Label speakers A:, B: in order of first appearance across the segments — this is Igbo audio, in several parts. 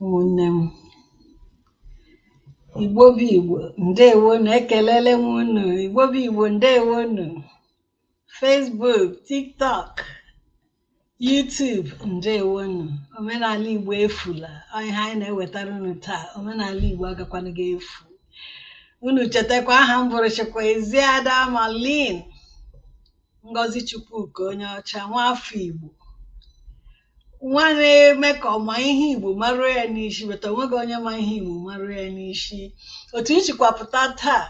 A: ụmụnne m Igbo bụ Igbo ndewo na-ekelele m unu. Igbo bụ Igbo ndewo unu. Facebook, TikTok, YouTube ndewo unu. Omenala Igbo efula ihe anyị na-ewetara unu taa. Omenala Igbo agakwana ga-efu. Unu chetakwa aha m bụrụ Chukwu Eziada Malin Ngozi Chukwuka onye ọcha nwafọ Igbo, nwa na-eme ka ọma ihe Igbo maruo ya n'isi, beta onweghị onye ma ihe Igbo maruo ya n'isi. Otu nchikwapụta taa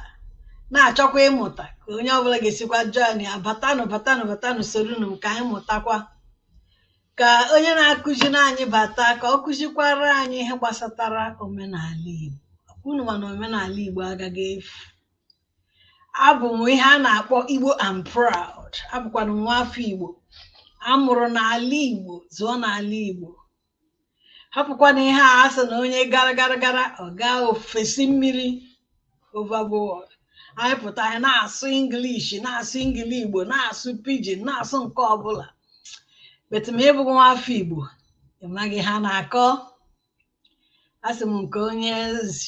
A: na-achọkwa ịmụta ka onye ọbụla ga-esikwa jọn ya batanụ sorunu ka anyị mụtakwa, ka onye na-akụziri anyị bata ka ọ kụzikwara anyị ihe gbasatara omenala Igbo. Unu mana omenala Igbo agaghị efu. Abụ m ihe a na-akpọ Igbo and proud. Abụkwana m nwafọ Igbo, amụrụ n'ala Igbo, zụọ n'ala Igbo. Hapụkwana ihe a sị na onye gara ọ gaa ofesi mmiri overboard. Anyị pụta anyị na-asụ English, na-asụ Igbo, na-asụ pidgin, na-asụ nke ọbụla. Betu m ịbụghị nwafọ Igbo ịmaghị ha na-akọ. Asị m nke onye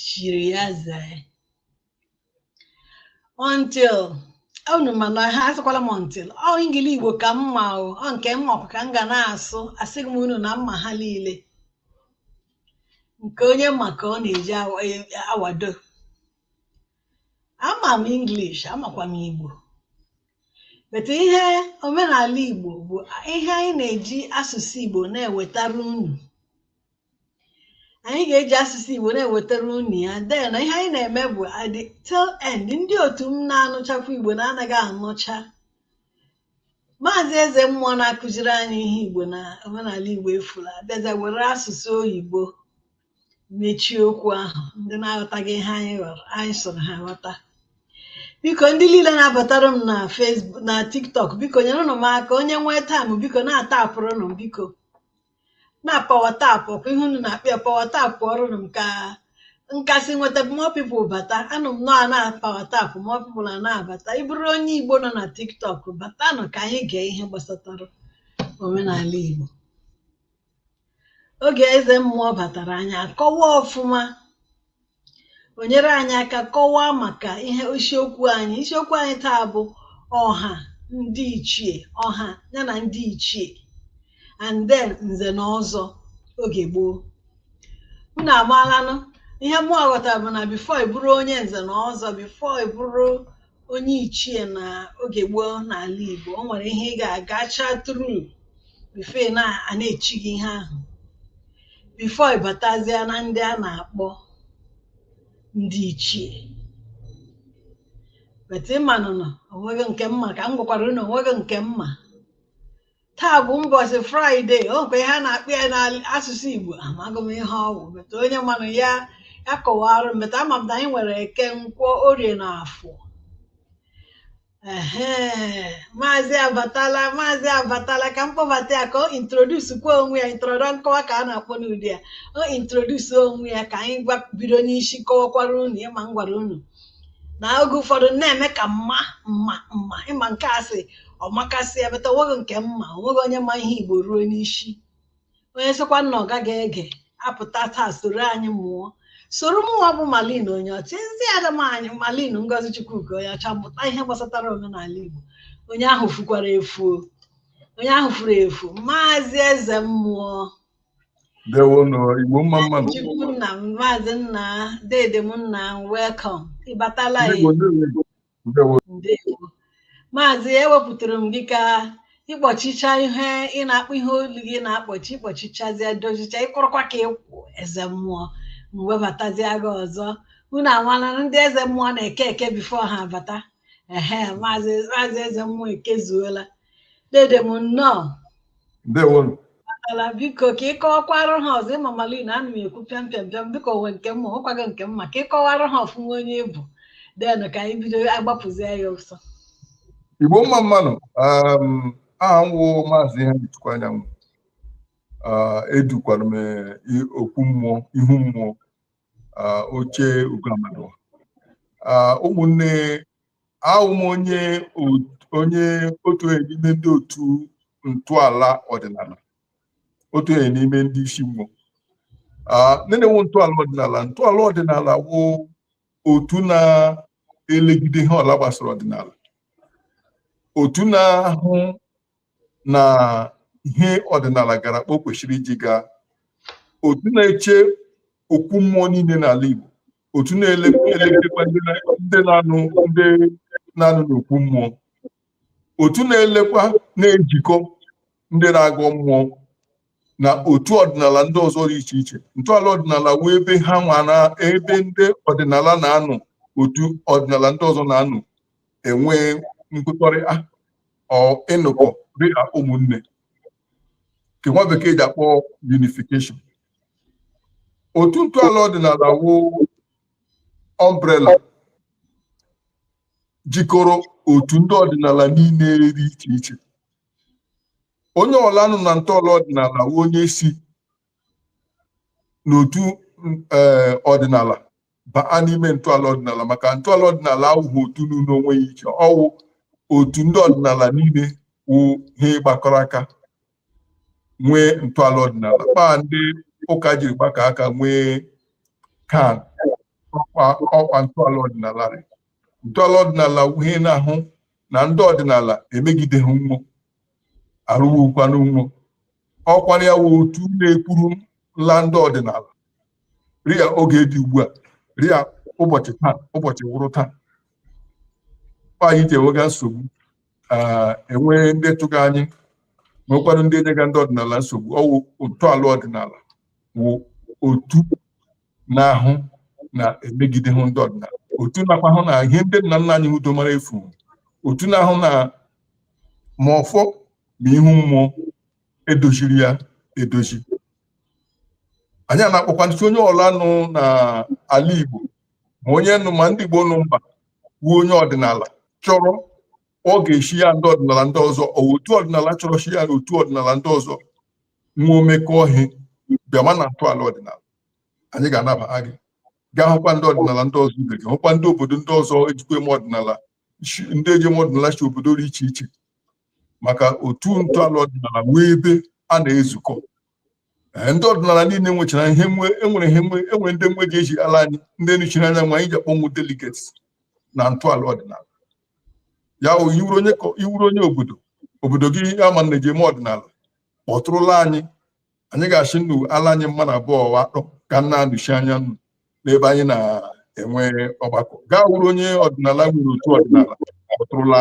A: shiri ya zee. Until unu mana ha asịkwala m until ọ ngili Igbo ka mma ọ nke mma ka m ga na-asụ. Asịghị m unu na mma ha niile nke onye maka ọ na-eji awado. Ama m English, amakwa m Igbo, but ihe omenala Igbo bụ ihe anyị na-eji asụsụ Igbo na-ewetara unu. Anyị ga-eji asụsụ Igbo na-ewetara unu ya. Then ihe anyị na-eme bụ at the tail end, ndị otu m na-anụchakwa Igbo na-anaghị anụcha. Maazị Eze Mmụọ na-akụziri anyị ihe Igbo na omenala Igbo efula bịaza were asụsụ oyibo mechie okwu ahụ. Ndị na-aghọtaghị ihe anyị sụrụ ha ghọta. Biko ndị niile na-abatara m na Facebook na TikTok, biko nyerenụ m aka. Onye nwee taịm biko na-atapụrụnụ, biko na-apawatapụ ọkwa ihe unu na-akpịa pawatapụ ọrụnụ m ka nkasị nweta more people bata. Anụ m nọọ na-apawatapụ more people na-abata. Ị bụrụ onye Igbo nọ na TikTok, batanụ ka anyị gee ihe gbasatara omenala Igbo. Oge Eze Mmụọ batara anyị akọwa ọfụma, o nyere anyị aka kọwaa maka ihe isiokwu anyị. Isiokwu anyị taa bụ ọha ndị ichie, ọha ya na ndị ichie, and then nze na ọzọ oge gboo. Unu amaalanụ ihe mụ ghọtara bụ na before ị bụrụ onye nze na ọzọ, before ị bụrụ onye ichie na oge gboo n'ala Igbo, o nwere ihe ị ga-agacha through before na-echi gị ihe ahụ, before ị batazia na ndị a na-akpọ ndị ichie. But ịmanụnụ onweghị nke mma, ka m gwakwara unu onweghị nke mma. Taa bụ ụbọchị Fraịdee, o nkwe ha na-akpị ya n'asụsụ Igbo, amaghị m ihe ọgwụ, beta onye mmanụ ya kọwarụ m. Beta ama m na anyị nwere Eke, Nkwọ, Orie na Afọ. Maazị abatala ka m kpọbata ya ka o introduce kwa onwe ya. Nkọwa ka a na-akpọ n'ụdị ya. O introduce onwe ya ka anyị bido n'isi kọwakwara unu. Ịma m gwara unu na oge ụfọdụ na-eme ka mma ịma nke asị ọmakasị ya, beta onweghị nke mma. Onweghị onye ma ihe Igbo ruo n'isi. Onye sịkwa nna ọ gaghị ege apụta taa soro anyị mụọ. Soro mụnwa bụ Malin onye ọcha, Eziada anyị Malin Ngozi Chukwuka onye ọcha, mụta ihe gbasatara omenala Igbo. Onye ahụ fukwara efu, onye ahụ furu efu, Maazị Eze Mmụọ.
B: Igbo mma mmadụ.
A: Chukwu nna m, Maazị nna dede m nna m, welcome. Ịbatala ya. Ndewo. Maazị, ewepụtara m gị ka ịkpọchicha ihe ị na-akpọ ihe olu gị na-akpọchi, ịkpọchichazie dozicha ịkụrụkwa ka ịkwụ Eze Mmụọ webatazie gị ọzọ. Unu amala ndị Eze Mmụọ na-eke bifo ha abata. Maazị Eze Mmụọ ekezuola. Dede m nnọọ.
B: Ndewo.
A: Batala biko ka ịkọwakwara ha ọzọ. Ịma Malin ana m ekwu pịam biko onwe nke mma, ọkwago nke mma, ka ịkọwara ha ọfụma onye ebu den ka anyị bido agbapụzie ya ọsọ.
B: Igbo mma mmanụ. Aha m wụ Maazị Henry Chukwuanyanwụ. Edukwara m okwu mmụọ, ihu mmụọ, oche Ugamado. Ụmụnne, ahụ m onye otu n'ime ndị otu ntọala ọdịnala, otu n'ime ndị isi mmụọ. nene wo ntọala ọdịnala wo otu na-elegide ihe ọla gbasara ọdịnala, otu na-ahụ na ihe ọdịnala gara kpọ kwesịrị iji gaa, otu na-eche okwu mmụọ niile n'ala Igbo, otu na-elekwa ndị na-anụ n'okwu mmụọ, otu na-elekwa na-ejikọ ndị na-agọ mmụọ na otu ọdịnala ndị ọzọ dị iche iche. Ntọala ọdịnala wụ ebe ha ebe ndị ọdịnala na-anọ, otu ọdịnala ndị ọzọ na-anọ enwe nkwekọrịta ịnụkọ dịka ụmụnne, nke nwa bekee ji akpọ unification. Otu ntọala ọdịnala wụ umbrella jikọrọ otu ndị ọdịnala niile dị iche iche. Onye ọla nọ na ntọala ọdịnala wụ onye si n'otu ọdịnala baa n'ime ntọala ọdịnala, maka ntọala ọdịnala ahụhụ otu n'onwe ya iche, ọwụ otu ndị ọdịnala niile wụ ihe gbakọrọ aka nwee ntọala ọdịnala. Kpaa ndị ụka jiri gbakọ aka nwee kan ọkwa ntọala ọdịnala. Ntọala ọdịnala wụ ihe na-ahụ na ndị ọdịnala emegideghị mmụọ, arụwụkwanụ mmụọ. Ọkwara ya wụ otu na-ekwuru nla ndị ọdịnala ria oge dị ugbu a, ria ụbọchị taa, ụbọchị wụrụ taa. Anyị ji enwega nsogbu, enwe ndị tụga anyị, nwekwanụ ndị enyega ndị ọdịnala nsogbu. Ọwụ ntọala ọdịnala wụ otu na-ahụ na-emegide hụ ndị ọdịnala, otu nakwa hụ na ihe ndị nna nna anyị udo mara efu, otu na-ahụ na ma ọfọ ma ihu mmụọ edoziri ya edozi. Anyị na-akpọkwa ndị onye ọla nụ n'ala Igbo, ma onye nụ ma ndị Igbo nụ mba, wu onye ọdịnala chọrọ ọ ga-eshi ya ndị ọdịnala ndị ọzọ, otu ọdịnala chọrọ shi ya na otu ọdịnala ndị ọzọ nwa omekọ ihe bịama na ntọala ọdịnala. Anyị ga-anabata gị gaa hụkwa ndị ọdịnala ndị ọzọ ibe gị, hụkwa ndị obodo ndị ọzọ ejikwa eme ọdịnala, ndị eji eme ọdịnala si obodo dị iche iche, maka otu ntọala ọdịnala wee ebe a na-ezukọ. Ndị ọdịnala niile nwechara ihe enwere ndị mgbe ga-eji ala anyị, ndị nụchiri anya nwa anyị ji akpọnwụ delegates na ntọala ọdịnala. Ya iwuru onye obodo gị ama na eji eme ọdịnala, kpọtụrụla anyị ga-achị ndụ ala anyị mma na abụọ atọ ka na-anụchi anya n'ebe anyị na-enwe ọgbakọ. Gaa wuru onye ọdịnala nwere otu ọdịnala, kpọtụrụla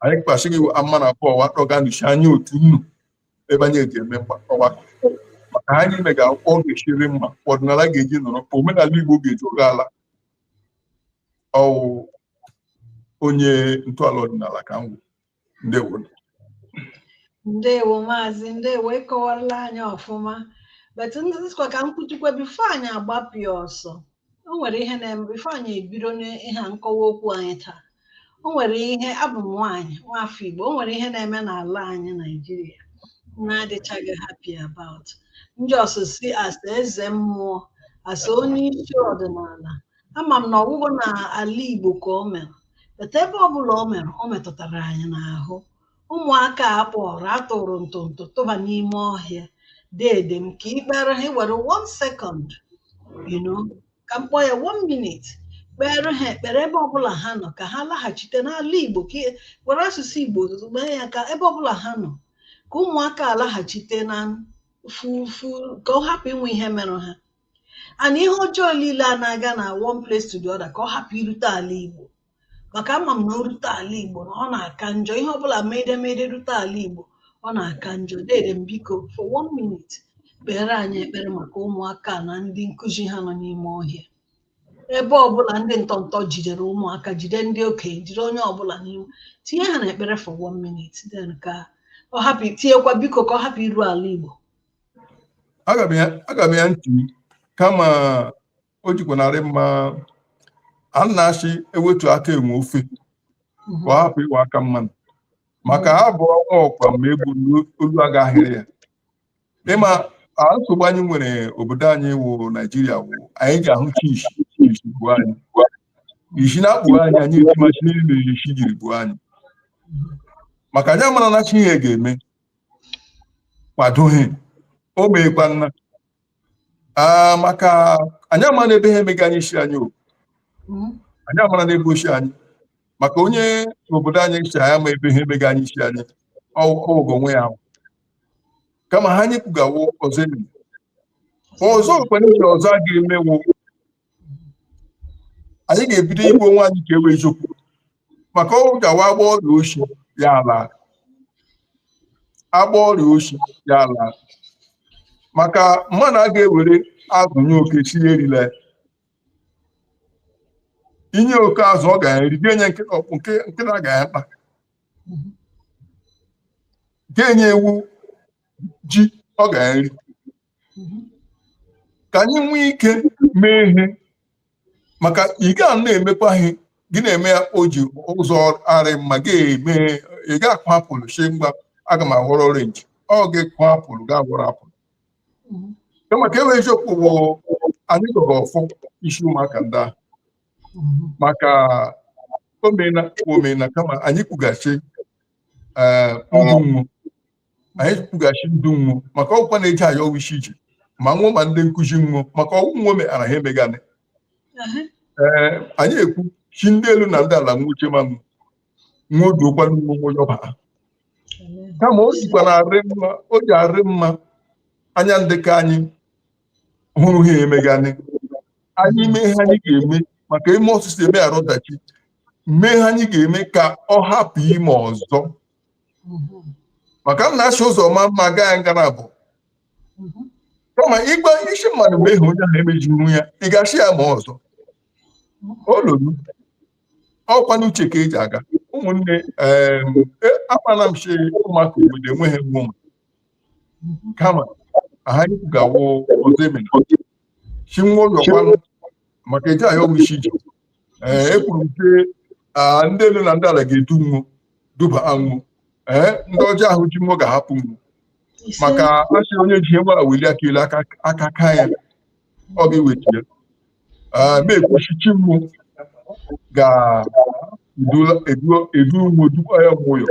B: anyị kpasị gị ama na abụọ atọ ga-anụchi anya otu nnu ebe anyị eji eme ọgbakọ, maka anyị ime ga-akwụkwọ ga-eshiri mma, ọdịnala ga-eji nọrọ, omenala Igbo ga-eji oge ala. Ọwụ onye ntọala ọdịnala ka m. Ndewo.
A: Ndewo maazị, ndewo, ịkọwarala anyị ọfụma. But ndịkwa ka m kwuchikwa bifo anyị agbapụ ya ọsọ. O nwere ihe na-eme bifo anyị ebido n'ihe nkọwa okwu anyị taa. O nwere ihe, abụ m nwaanyị nwafọ Igbo, o nwere ihe na-eme n'ala anyị Naịjirịa na-adịchaghị happy about. Ndị ọsụsị asa eze mmụọ, asa onye isi ọdịnala. Ama m na ọgwụgwọ na ala Igbo ka o mere, but ebe ọbụla o mere, o metụtara anyị n'ahụ. Ụmụaka akpọrọ atụrụ ntụntụ tụba n'ime ọhịa. Dede m ka ikpere ha were 1 second, ka m kpọọ ya 1 minute, kpere ha ekpere ebe ọbụla ha nọ, ka ha laghachite n'ala Igbo, ka were asụsụ Igbo mee ya ka ebe ọbụla ha nọ, ka ụmụaka alaghachite na fufu, ka ọ hapụ inwe ihe mere ha. And ihe ọjọọ niile a na-aga na one place to the other, ka ọ hapụ irute ala Igbo. Maka ama m na o rute ala Igbo na ọ na-aka njọ. Ihe ọbụla medemede rute ala Igbo, ọ na-aka njọ. Dede m biko for 1 minute kpere anyị ekpere maka ụmụaka na ndị nkụzi ha nọ n'ime ọhịa. Ebe ọbụla ndị ntọntọ jidere ụmụaka, jide ndị okenye, jide onye ọbụla n'ime, tinye ha na ekpere for 1 minute, then ka ọ hapụ, tinyekwa biko ka ọ hapụ iru ala Igbo.
B: Aga m ya ntị kama o jikwanarị mma a na-achị ewetu aka enwe ofe ka ọ hapụ ịwa aka mmanụ, maka ha bụ ọnwa ọkwa ma egbu olu agaghịrị ya. Ịma nsogbu anyị nwere obodo anyị wụ Naijiria wụ anyị ji ahụ chiishi bụ anyị, ishi na-akpụ anyị, anyị etimachi n'ime ishi jiri bụ anyị, maka anyị amara na chi ihe ga-eme kwadoghị o meekwa nna. maka anyị ama na ebe ha emeghị anyị isi anyị o. Anyị amara na ebe ochi anyị maka onye obodo anyị si anyị ama ebe ha emeghị anyị isi anyị ọgwụgwọ onwe ya kama ha anyị kwugawo ọzọ eme ọzọ okpere ihe ọzọ a ga-emewo anyị ga-ebido igwe onwe anyị ka e wee eziokwu maka ọ gawa agba ọrịa ochi ya ala agba ọrịa ochi ya ala maka mmadụ a ga-ewere azụnye oke si erila inye oke azụ ọ ga-eri ga-enye nkịta ga-akpa ga-enye ewu ji ọ ga-eri ka anyị nwee ike mee ihe maka ị ga na-emekwa ihe gị na-eme ya o ji ụzọ arị mma ga-eme ị ga-akụ apụlụ shi mgba aga m aghọrọ orenji ọ ga-ekụ apụlụ ga-aghọrọ apụlụ kama ka e wee eziokwu bụ anyị gọrọ ọfọ isi ụmụaka ndị ahụ maka omena kama anyị kwugachi ndụ mmụọ anyị kwugachi ndụ mmụọ maka ọgwụkwa na-eji aya ọwụ isi ije ma nwụọ ma ndị nkụzi mmụọ maka ọgwụ mmụọ mekara ha emegani anyị ekwu chi ndị elu na ndị ala nwuche ma nwoduokwa n'ugbo nwụyọba kama o jikwa na arị mma o ji arị mma anya ndị ka anyị hụrụ ha emegani anyị mee ihe anyị ga-eme maka ime ọsụsụ eme arụ ọdachi mee ihe anyị ga-eme ka ọ hapụ ime ọzọ maka m na-achị ụzọ ọma mma gaa ya ngara bụ kama ịgba isi mmadụ mgbe ihe onye ahụ emeji ihu ya ị ga-achị ya ma ọzọ ololu ọkwa n'uche ka eji aga ụmụnne akpana m chi ụmụaka obodo enweghị nwụma kama anyị ga-awụ ọzọ emena chi nwa ụlọ kwanụ maka eji aya ọgwụ isi ije ekwuru nke ndị elu na ndị ala ga-edu nwụ duba anwụ ndị ọjọọ ahụ ji nwụ ga-ahapụ nwụ maka asị onye ji ihe nwa weli aka elu aka ka ya ọ ga-eweta ya na-ekwuchichi mmụ ga-edu nwụ dukwa ya nwụyọ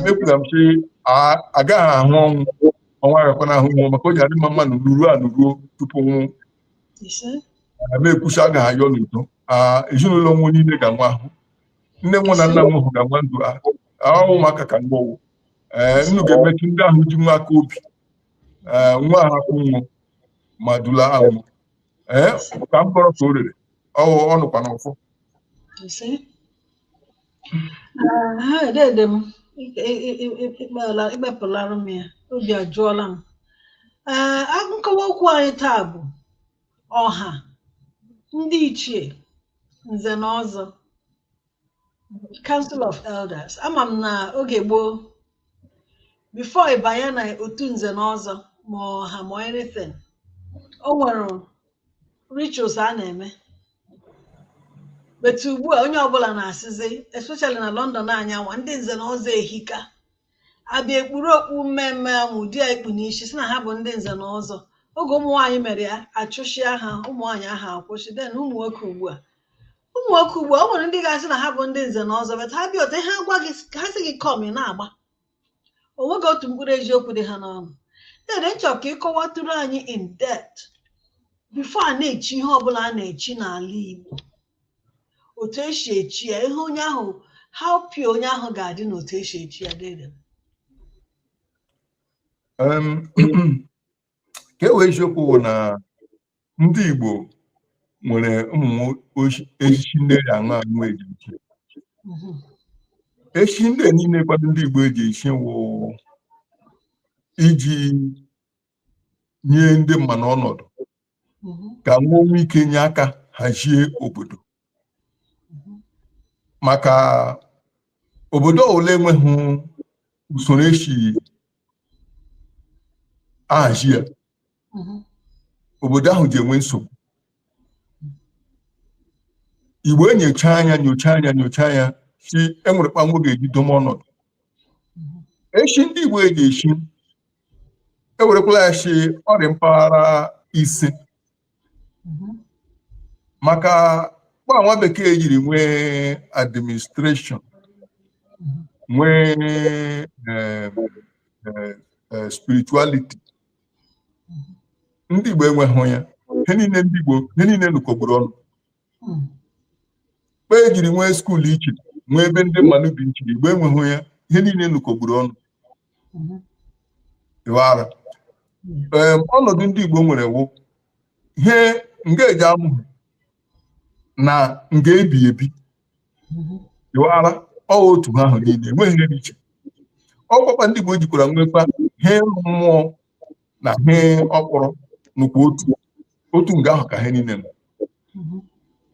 B: mekwura m sị agaghị ahụ ọnwa agakwana ahụ nwụọ maka o ji adị mma mmanụ nuruo anụruo tupu nwụ na-ekwuchi agaghị ayọ n'udo ezinụlọ nwụ niile ga-anwa ahụ nne nwụ na nna nwụ ga-anwa ndụ ụmụaka ka mgbanwụ nnu ga-emetụ ndị ahụ ji nwa aka obi nwa ahapụ nwụ ma dula anwụ ka m kọrọ ka o rere ọ nụkwa n'ọfọ
A: ikpepụlara m ya obi ajụọla m nkọwa okwu anyị taa bụ ọha ndị ichie nze na ọzọ Council of Elders. Ama m na oge gboo before ịbanye na otu nze na ọzọ ma ọha ma anything o nwere rituals a na-eme but ugbu a onye ọbụla na-asịzi especially na London anyanwa ndị nze na ọzọ ehika abịa ekpuru okpu mmemme ahụ ụdị a ikpu n'isi si na ha bụ ndị nze na ọzọ oge ụmụ nwaanyị mere ya achụshịa ha ụmụ nwaanyị ahụ akwụsị den ụmụ nwoke ugbu a o nwere ndị ga-asị na ha bụ ndị nze na ọzọ bet ha bịa ote ha gwa gị ha sị gị kọm ị na-agba o nweghị otu mkpụrụ eziokwu dị ha n'ọnụ dede nchọ ka ịkọwatụrụ anyị in depth before a na-echi ihe ọbụla a na-echi n'ala Igbo otu esi echi ya ihe onye ahụ how pure onye ahụ ga-adị na otu esi echi ya dede
B: ka e wee eziokwu bụ na ndị Igbo nwere ụmụ echichi ndị eji aṅụ aṅụ eji echi echi ndị niile kwado ndị Igbo eji echi wụ iji nye ndị mma n'ọnọdụ ka nwee onwe ike nye aka hazie obodo maka obodo ole enweghị usoro esi ahazi ya obodo ahụ ji enwe nsogbu Igbo enyocha anya si enwere kpanwo ga-eji dome ọnọdụ echi ndị Igbo eji echi ewerekwala ya si ọrịa mpaghara ise maka nwa bekee jiri nwee administration nwee spirituality ndị Igbo enweghị ya ihe niile ndị Igbo ihe niile nụkọgburu ọnụ mgbe e jiri nwee skuul iche nwee ebe ndị mmadụ bi iche Igbo enweghị ya ihe niile nụkọgburu ọnụ ịwara ọnọdụ ndị Igbo nwere wụ ihe nga eji amụ na nga ebi ebi ịwara ọ otu ahụ niile enweghị ihe dị iche ọkpọkpa ndị Igbo jikwara nwekwa ihe mmụọ na ihe ọkpọrọ nụkwa otu nga ahụ ka ha niile nọ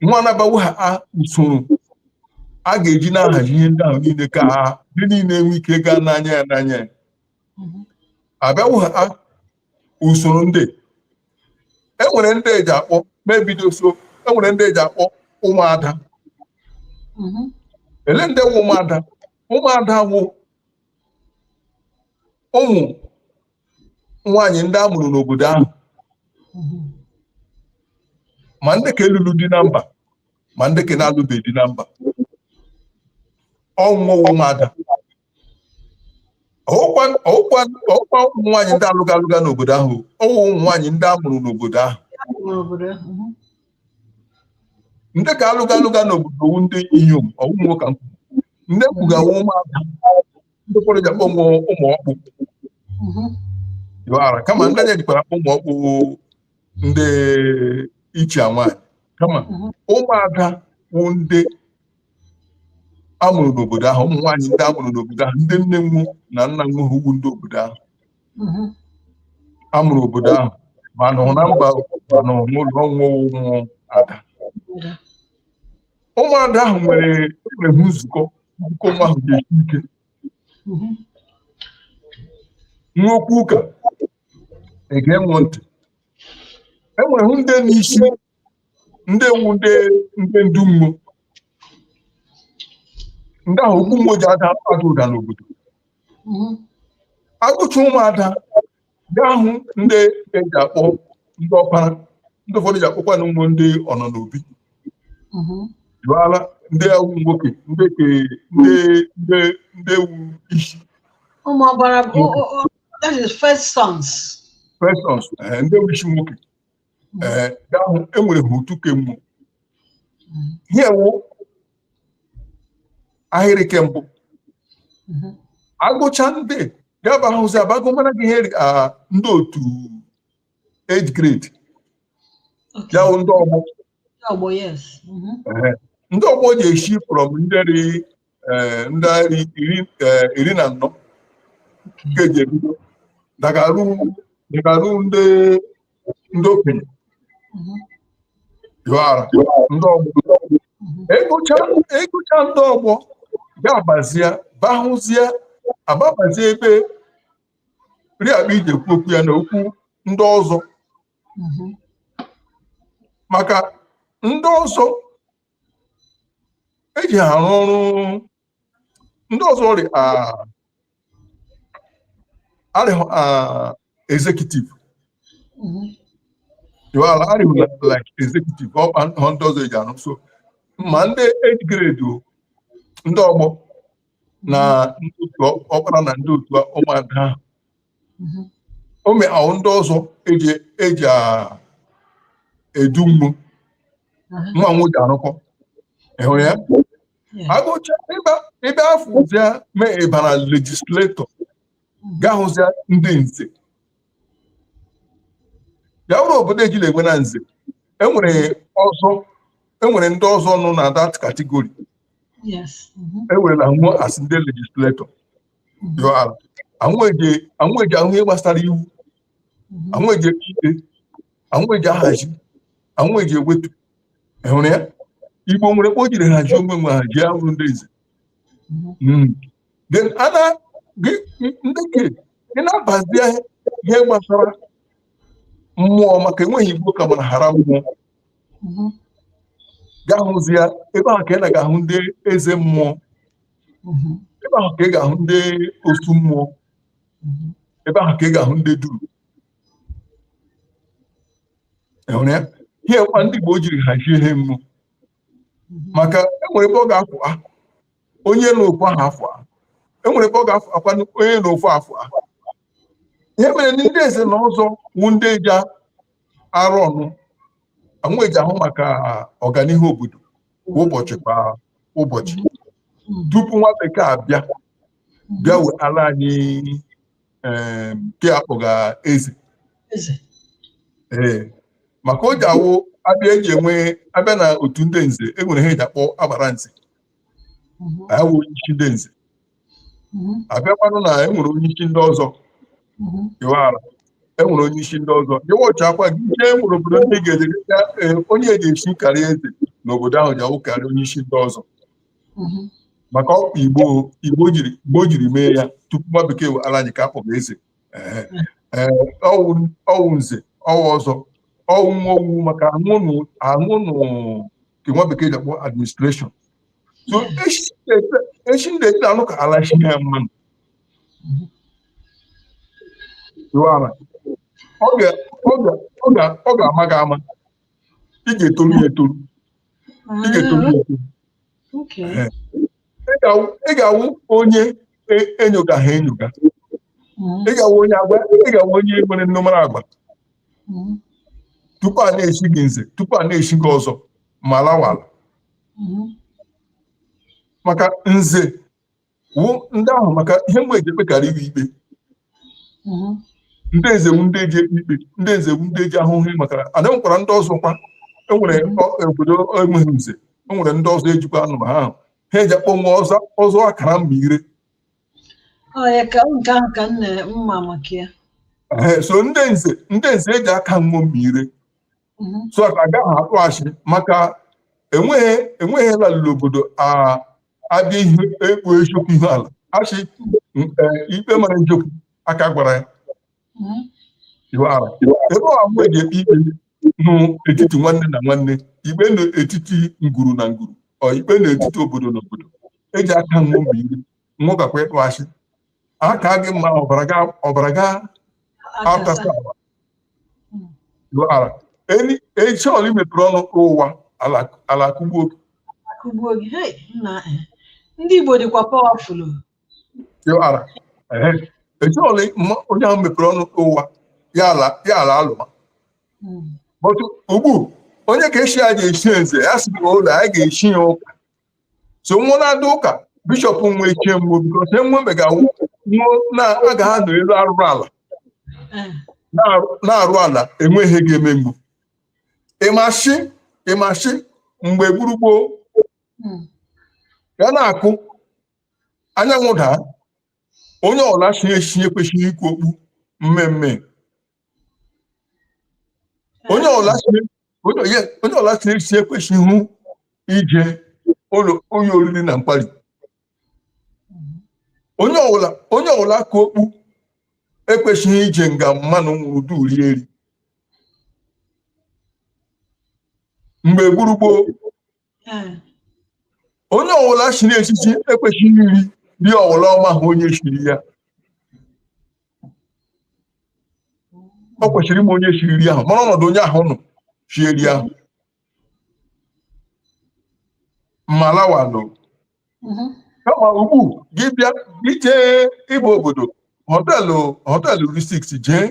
B: nwa na-abawu ha usoro a ga-eji na-ahazi ihe ndị ahụ niile ka ha ndị niile enwe ike gaa n'anya ya n'anya ya abịawu ha usoro ndị enwere ndị eji akpọ mebido so enwere ndị eji akpọ ụmụada ele ndị wụ ụmụada wụ ụmụ nwaanyị ndị a mụrụ n'obodo ahụ ma ndị ka elulu dị na mba ma ndị ka na-alụbeghị dị na mba ọnwụnwa ụmụada ọkwa ụmụ nwaanyị ndị alụga n'obodo ahụ ọwụ ụmụ nwaanyị ndị a mụrụ n'obodo ahụ ndị ka alụga n'obodo ndị inyom ọwụ nwoke ndị kwugawa ụmụada ndị kwere ji akpọ ụmụ ọkpụ yọara kama ndị anya jikwara ụmụ ọkpụ ndị ichie nwaanyị kama ụmụada wụ ndị amụrụ n'obodo ahụ ụmụ nwaanyị ndị amụrụ n'obodo ahụ ndị nne nwu na nna nwu ha ugwu ndị obodo ahụ amụrụ obodo ahụ ma nọ na mba ma nọ n'ụlọ ụmụ ada ụmụada ahụ nwere nzukọ nwa ahụ ga-esi ike nwokwu ụka ege enwe ntị enwere ndị n'isi ndị ewu ndị ndu mmụọ ndị ahụ okwu mmụọ ji ada ụda n'obodo agụcha ụmụada gaa hụ ndị eji akpọ ndị ọkpara ndị ụfọdụ ji akpọkwa na ụmụ ndị ọnọ n'obi jụala ndị ewu nwoke ndị ewu isi
A: that is first sons
B: ndị ewu isi nwoke gaa hụ enwere ha otu kemmụọ ihe ewu ahịrị kembụ agụcha ndị ga-aba ahụzi abago mana gị ihe ndị otu age grade ya wụ ndị ọgbọ ndị ọgbọ ji eshi from ndị iri na anọ nke eji ebido dagaru ndị okenye yọara ndị ọgbọ egụcha ndị ọgbọ ga-abazie bahụzie ababazie ebe riakpa iji ekwu okwu ya na okwu ndị ọzọ maka ndị ọzọ eji arụ ọrụ ndị ọzọ executive like executive ndị ọzọ eji arụ so ma ndị age grade ndị ọgbọ na ndị otu ọkpara na ndị otu ụmụada ahụ ahụ ndị ọzọ eji edu mmụọ nwa nwoke arụkọ ịhụrụ ya agụcha ebe afọ ụzịa mee ịbara legislatọ ga-ahụzịa ndị nze ya bụrụ obodo ejila egbe na nze enwere ndị ọzọ nọ na that category enwerela nwụọ as ndị legislatọ anwụ eji ahụ ihe gbasara iwu anwụ eji ikpe anwụ eji ahazi anwụ eji ewetu ịhụrụ ya Igbo nwere kpọ jiri hazie onwe nwe hazie ahụrụ ndị eze then ndị ke ị na-abazi ihe gbasara mmụọ maka enweghị Igbo ka mana hara mmụọ ga-ahụzi ya ebe ahụ ka ị na-ga-ahụ ndị eze mmụọ ebe ahụ ka ị ga-ahụ ndị osu mmụọ ebe ahụ ka ị ga-ahụ ndị duru ịhụrụ ya ihe kwa ndị Igbo jiri hazie ihe mmụọ maka enwere ebe ọ ga-afụ onye n'ofu ahụ afọ enwere ebe ọ ga-afụ akwa onye n'ofu afọ ihe mere ndị eze na ọzọ wụ ndị eji arụ ọnụ anwụ eji ahụ maka ọganihu obodo kwa ụbọchị kwa ụbọchị tupu nwa bekee abịa wee ala anyị nke akpọga eze maka o ji awụ abịa eji abịa na otu ndị nze enwere ha eji akpọ agbara nze awụ onye isi ndị nze abịakwanụ na enwere onye isi ndị ọzọ iwara enwere onye isi ndị ọzọ ịwọchi akwa gị ihe enwere obodo ndị ga-eje onye eji esi karịa eze n'obodo ahụ ji awụ karịa onye isi ndị ọzọ maka Igbo jiri mee ya tupu nwa bekee ala anyị ka akpọga eze ọwụ nze ọwụ ọzọ ọwụ nwa owu maka anwụnụ nke nwa bekee ji akpọ administration so echi ndị ete anụ ka ala shi ya mmanụ ọ ga-ama gị ama ị ga-etoru ya etoru ị ga-awụ onye enyogaghị enyoga ị ga-awụ onye nwere nnụmara agba tupu a na-echi gị nze tupu a na-echi gị ọzọ ma lawala maka nze wụ ndị ahụ maka ihe mgbe eji ekpekarị gị ikpe ndị ezewu ndị eji ekpe ikpe ndị ezewu ndị eji ahụhụ maka ana nwekwara ndị ọzọ kwa enwere obodo enweghị nze enwere ndị ọzọ ejikwa anụ ha ahụ ha eji akpọ nwa ọzọ akara mma ire so ndị nze eji aka nwụọ mma ire so aka agaghị akpọghachi maka enweghị lalụla obodo abịa ihe ekpu eziokwu ihe ala achị ikpe mara njekwu aka gwara ya ebe ahụ eji ekpe ikpe n'etiti nwanne na nwanne ikpe n'etiti ngwuru na ngwuru ikpe n'etiti obodo na obodo eji aka nwụọ mma ire nwụ gakwa ịkpọghachi aka gị mma ọbara ga atasa ala echi ọla imepere ọnụ ụwa ala akụgbuo
A: ndị Igbo dịkwa pọwafụlụ
B: echi ọla onye ahụ mepere ọnụ ụwa ya ala alụma bọtụ ugbu onye ka echi ya ga-echi eze ya sị ụlọ a ga-echi ya ụka so nwa na-ada ụka bishọp nwe ichie mgbo bikos enwe megawụ a ga-anọ elu arụrụ ala na-arụ ala enweghị ga-eme mgbu ịmashi mgbe gburugboo ya na-akụ anyanwụ daa onye ọla chi echi ekwesịghị ikwu okpu mmemme onye ọla chi echi ekwesịghị ije ụlọ onye oriri na mkpali onye ọla ka okpu ekwesịghị ije nga mmanụ nwụrụ duri eri mgbe gburugboo onye ọwụla si n'echichi ekwesịghị iri dị ọwụla ọma ha onye chiri ya ọ kwesịrị ime onye chiri ahụ mara ọnọdụ onye ahụ nọ chieri ahụ malawalụ kama ugbu gị bịa jee ịba obodo họteelụ ri 6 jee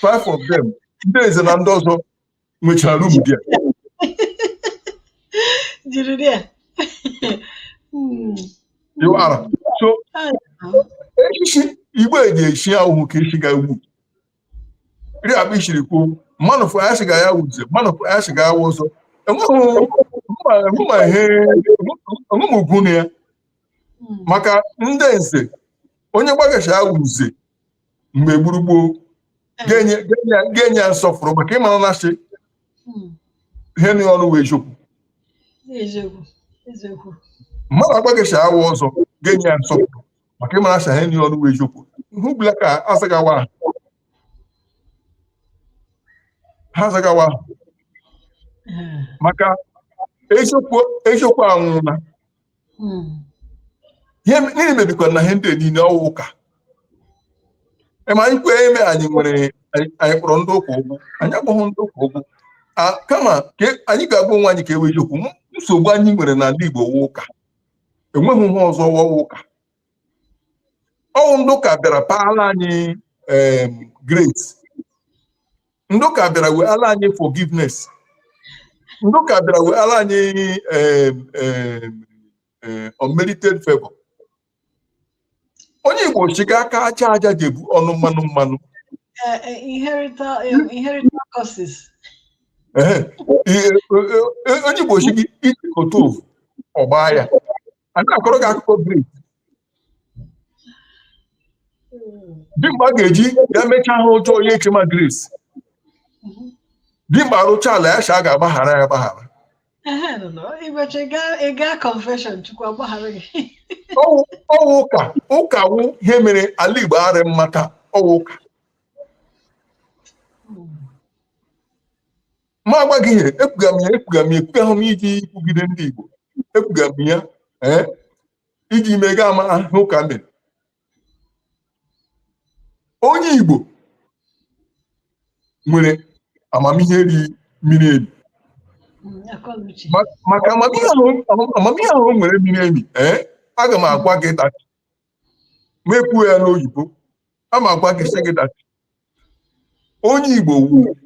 B: 5 of them ndị eze na ndị ọzọ nwechara rum dị so echichi Igbo eji echi ahụhụ ka echi ga ugbu ri akpa ishiri kwuo mmanụ fụ ya shiga ya wuze mmanụ fụ ya shiga ya ọzọ enweghị ugwu na ya maka ndị nze onye gbagacha ya wuze mgbe gburugboo ga-enye ya nsọfụrụ maka ịmara na chi ihe na ọrụ wee eziokwu mmadụ agbaghịcha awụ ọzọ ga-enye ya nsọpụrụ maka ịmara cha ihe na ọrụ wee eziokwu ihe ụbụla ka ha azagawa maka eziokwu anwụna ihe niile mebikwara na ihe ndị niile ọwụ ụka ma anyị kwee eme anyị kpọrọ ndị ụka ụgwụ anyị akpọghị ndị ụka ụgwụ kama anyị ga-agba onwe anyị ka ewe eziokwu nsogbu anyị nwere n'ala Igbo wụ ụka enweghị ihe ọzọ wụ ụka ọwụ ndị ụka bịara paala anyị great Ndoka bịara wee ala anyị forgiveness. Ndoka bịara wee ala anyị unmerited favor. Onye Igbo chiga aka aja aja jebu ọnụ mmanụ mmanụ.
A: Inherited causes.
B: Onye Igbo chigi isi kotovu ọgba ya. Ana akọrọ gị akụkọ great. Dimgba ga-eji ya mechaa ha ụjọ onye Echema Grace. Dimgba arụcha ala ya sha ga-agbaghara ya agbaghara.
A: Ịga confession chukwu agbaghara gị.
B: Ụka wụ ihe mere ala Igbo arị mmata ọwụ ụka. Ma agwa gị ihe ekwuga m iji kwugide ndị Igbo. Ekwuga m ya iji mega ama ahụ ụka mere. Onye Igbo nwere amamihe ri miri emi. Maka amamihe ahụ nwere miri emi, aga m agwa gị dati. Mekwu ya n'oyibo, ama agwa gị sị gị dati. Onye Igbo wu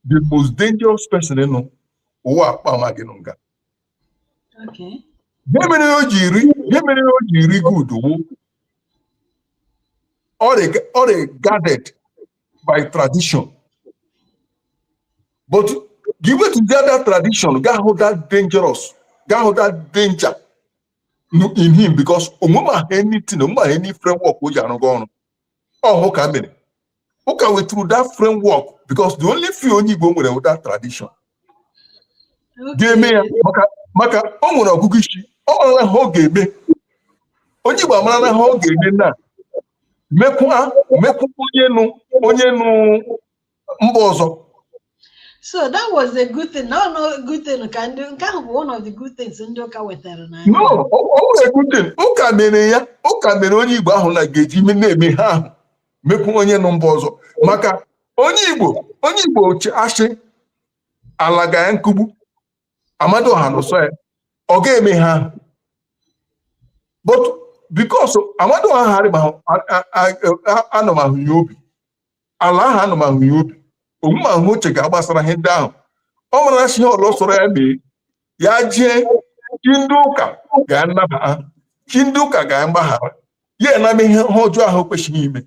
B: the most dangerous person nọ ụwa akpa ama gị nga. Ihe mere o ji ri good wu or guarded by tradition. But give it to the other tradition, got that dangerous, got that danger in him because any framework which are not going. Oh, okay, we through that framework because the only few only go with that tradition. Give me maka omuna gugishi, omuna hogebe. Only ba mana hogebe na.
A: So that was a good thing. No good thing. Can one of the good things in Doka with her.
B: No, a good thing. Oka mere onye Igbo ahụ na geji na-eme ha mekwu onye nọ mbozo. Maka onye Igbo achị ala ga nkugbu. Amado ha no so ọ ga-eme ha. But because Amado Hari Anoma Yobi, Allah Hanoma Yobi, Uma Hucheka Basara head down. Omanashi Losore, Yaje, Chinduka, Gamba, Chinduka Gamba, Ye Nami Hoja Hopeshime.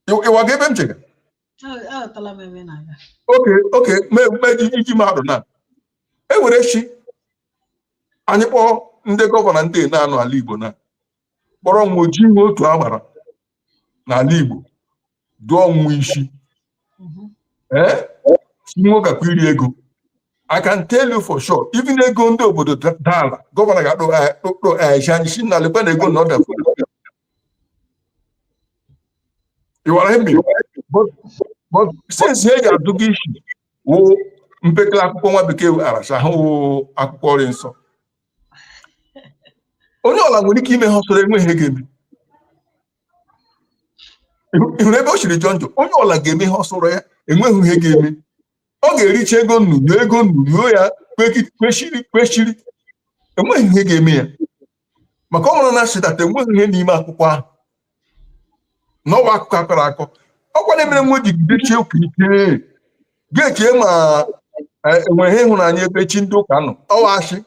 B: You were given chicken. Okay, maybe Marona. Ewe she, Anipo. Ndị gọvanọ ndị na-anọ ala Igbo na kpọrọ nwoji otu agbara n'ala Igbo dụọ nwa isi nwoke iri ego. I can tell you for sure, even ego ndị obodo dala gọvanọ ga-akpọ anyị na lekwa na ego na ọda but since he ga-adụga isi wụ mpekele akwụkwọ nwa bekee aracha ahụ akwụkwọ ọrị nsọ. Onye ọla nwere ike ime ha soro enweghị ga-eme. Ịhụrụ ebe o shiri jọ njọ, onye ọla ga-eme ha soro ya enweghị ihe ga-eme. Ọ ga-ericha ego nnu ya kweshiri enweghị ihe ga-eme ya. Maka ọ mụrụ na shidata enweghị ihe n'ime akwụkwọ ahụ. N'ọwa akụkọ akọrọ akọ. Ọkwa na-emere nwa ji gidechi okwu ike. Ga-eche ma enwere ihe ịhụnanya ebe chi ndị ụka nọ. Ọwa ashị.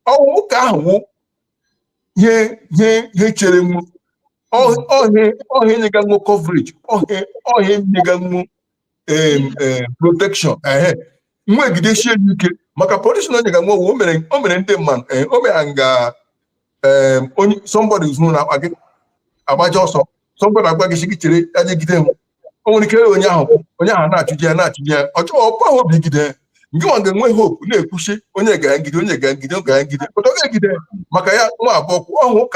B: Ọwụ ụka ahụ wụ ihe chere mụ ọhịa nyega mụ coverage ọhịa nyega mụ protection nwegidechie ike maka protection nyega mụ o mere ndị mmadụ o mere nga onye somebody zuru na akpa gị agbaja ọsọ somebody agba gị gị chere ajegide m o nwere ike onye ahụ na-achụji ya ọchọ ọkwa ahụ obi gide nke nwa ga-enwe hope na-ekwuchi onye ga-egide pụta ọ ga-egide maka ya nwa abụọ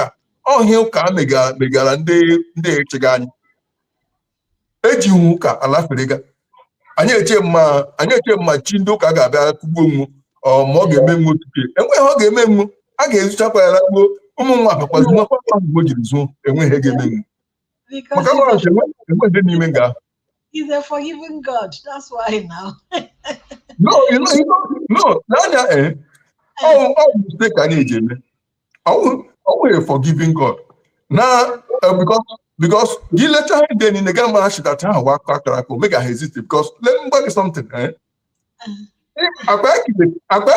B: ọhịa ụka megara ndị echega anyị eji ụka alaferega anyị eche mma chi ndị ụka ga-abịa kugbo nwu ma ọ ga-eme nwu tupu enweghị ọ ga-eme nwu a ga-ezuchakwa ya lakpuo ụmụ nwa akakwazi nwakwa ahụ jiri zuo enweghị ihe ga-eme nwu maka enweghị n'ime nga ahụ.
A: He's a forgiving God. That's why now.
B: No. Mistake I need. I will a forgiving God. Now, because Because you let her then in the gamma shit that I work mega hesitate because let me tell you something. I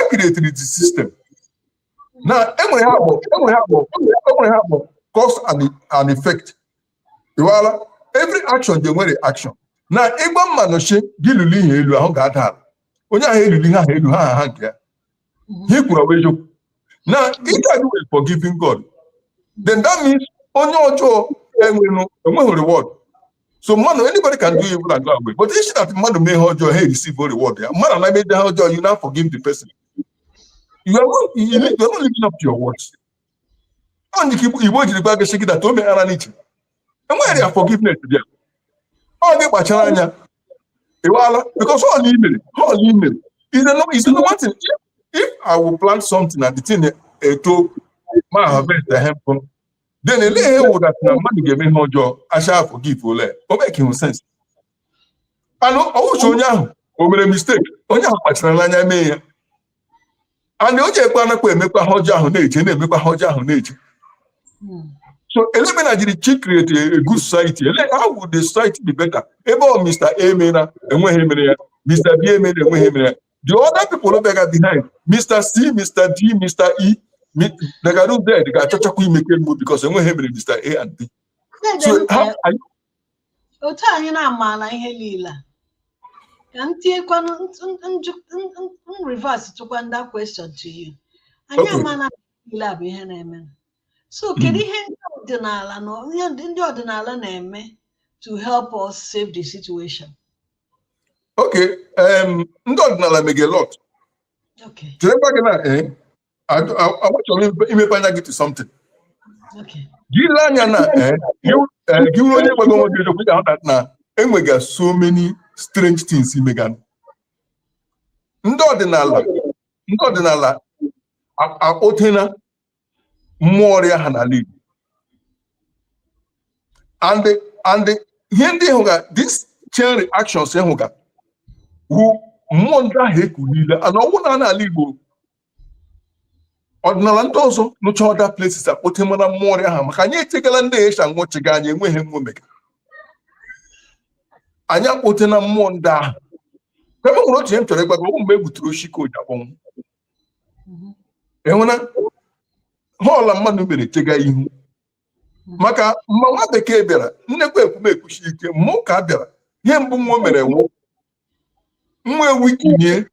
B: created the system. Now, every have cause and effect. Every action they wear action. Now, every man giluli helu ahụ ga-ada. Onye ahụ eluli ha helu ha nke ya. He kwuru away joke. Now, if I do it forgiving God, then that means onye ọjọọ enweghị reward. So anybody can do evil and go away. But if that man may hold your head, receive a reward. Man and I made the hold your, you now forgive the person. You are not living up to your words. And you want to bag a shake that told me and where they are forgiveness to them. All the bachelor, because all email. Is the one thing. If I will plant something and the thing to my harvest the hemp, then a little that money gave me no job, I shall forgive Ole. Or make him sense. I know also now, over a mistake. Only how much I may. And the other plan make a hoja on nature, and make a hoja on nature. So, eliminate the create a good society. How would the society be better? About Mr. A. Mena and when him Mr. B. Mena and when him. The other people are behind Mr. C, Mr. D, Mr. E. They got do there. They got to make a move because when him Mr. A and B. So, how are you?
A: Otanya na mana ihe lila. Kantie kwanu reverse to that question to you. Anya mana lila be ihe na-eme. So, kedu ihe ndị ọdịnala no ndị ọdịnala na-eme to help us save the situation?
B: Okay, ndị ọdịnala make a lot.
A: Okay.
B: I want to imepe get to something.
A: Okay.
B: You only going to do that now. And we got so many strange things in Megan. Ndị ọdịnala otena more hanali. And here this chain reactions who monda hekulila and all na Igbo. Ordinal and also no other places are putting on more ham. Can you take a land and watch a guy and win him women? And you're putting a monda. Come on, him to but won't be able to Shiko Japon. Ewana Hall and Manu take a you. Maka, Mama the Cabera, never make Shiki, more cabera. Yam woman, where we can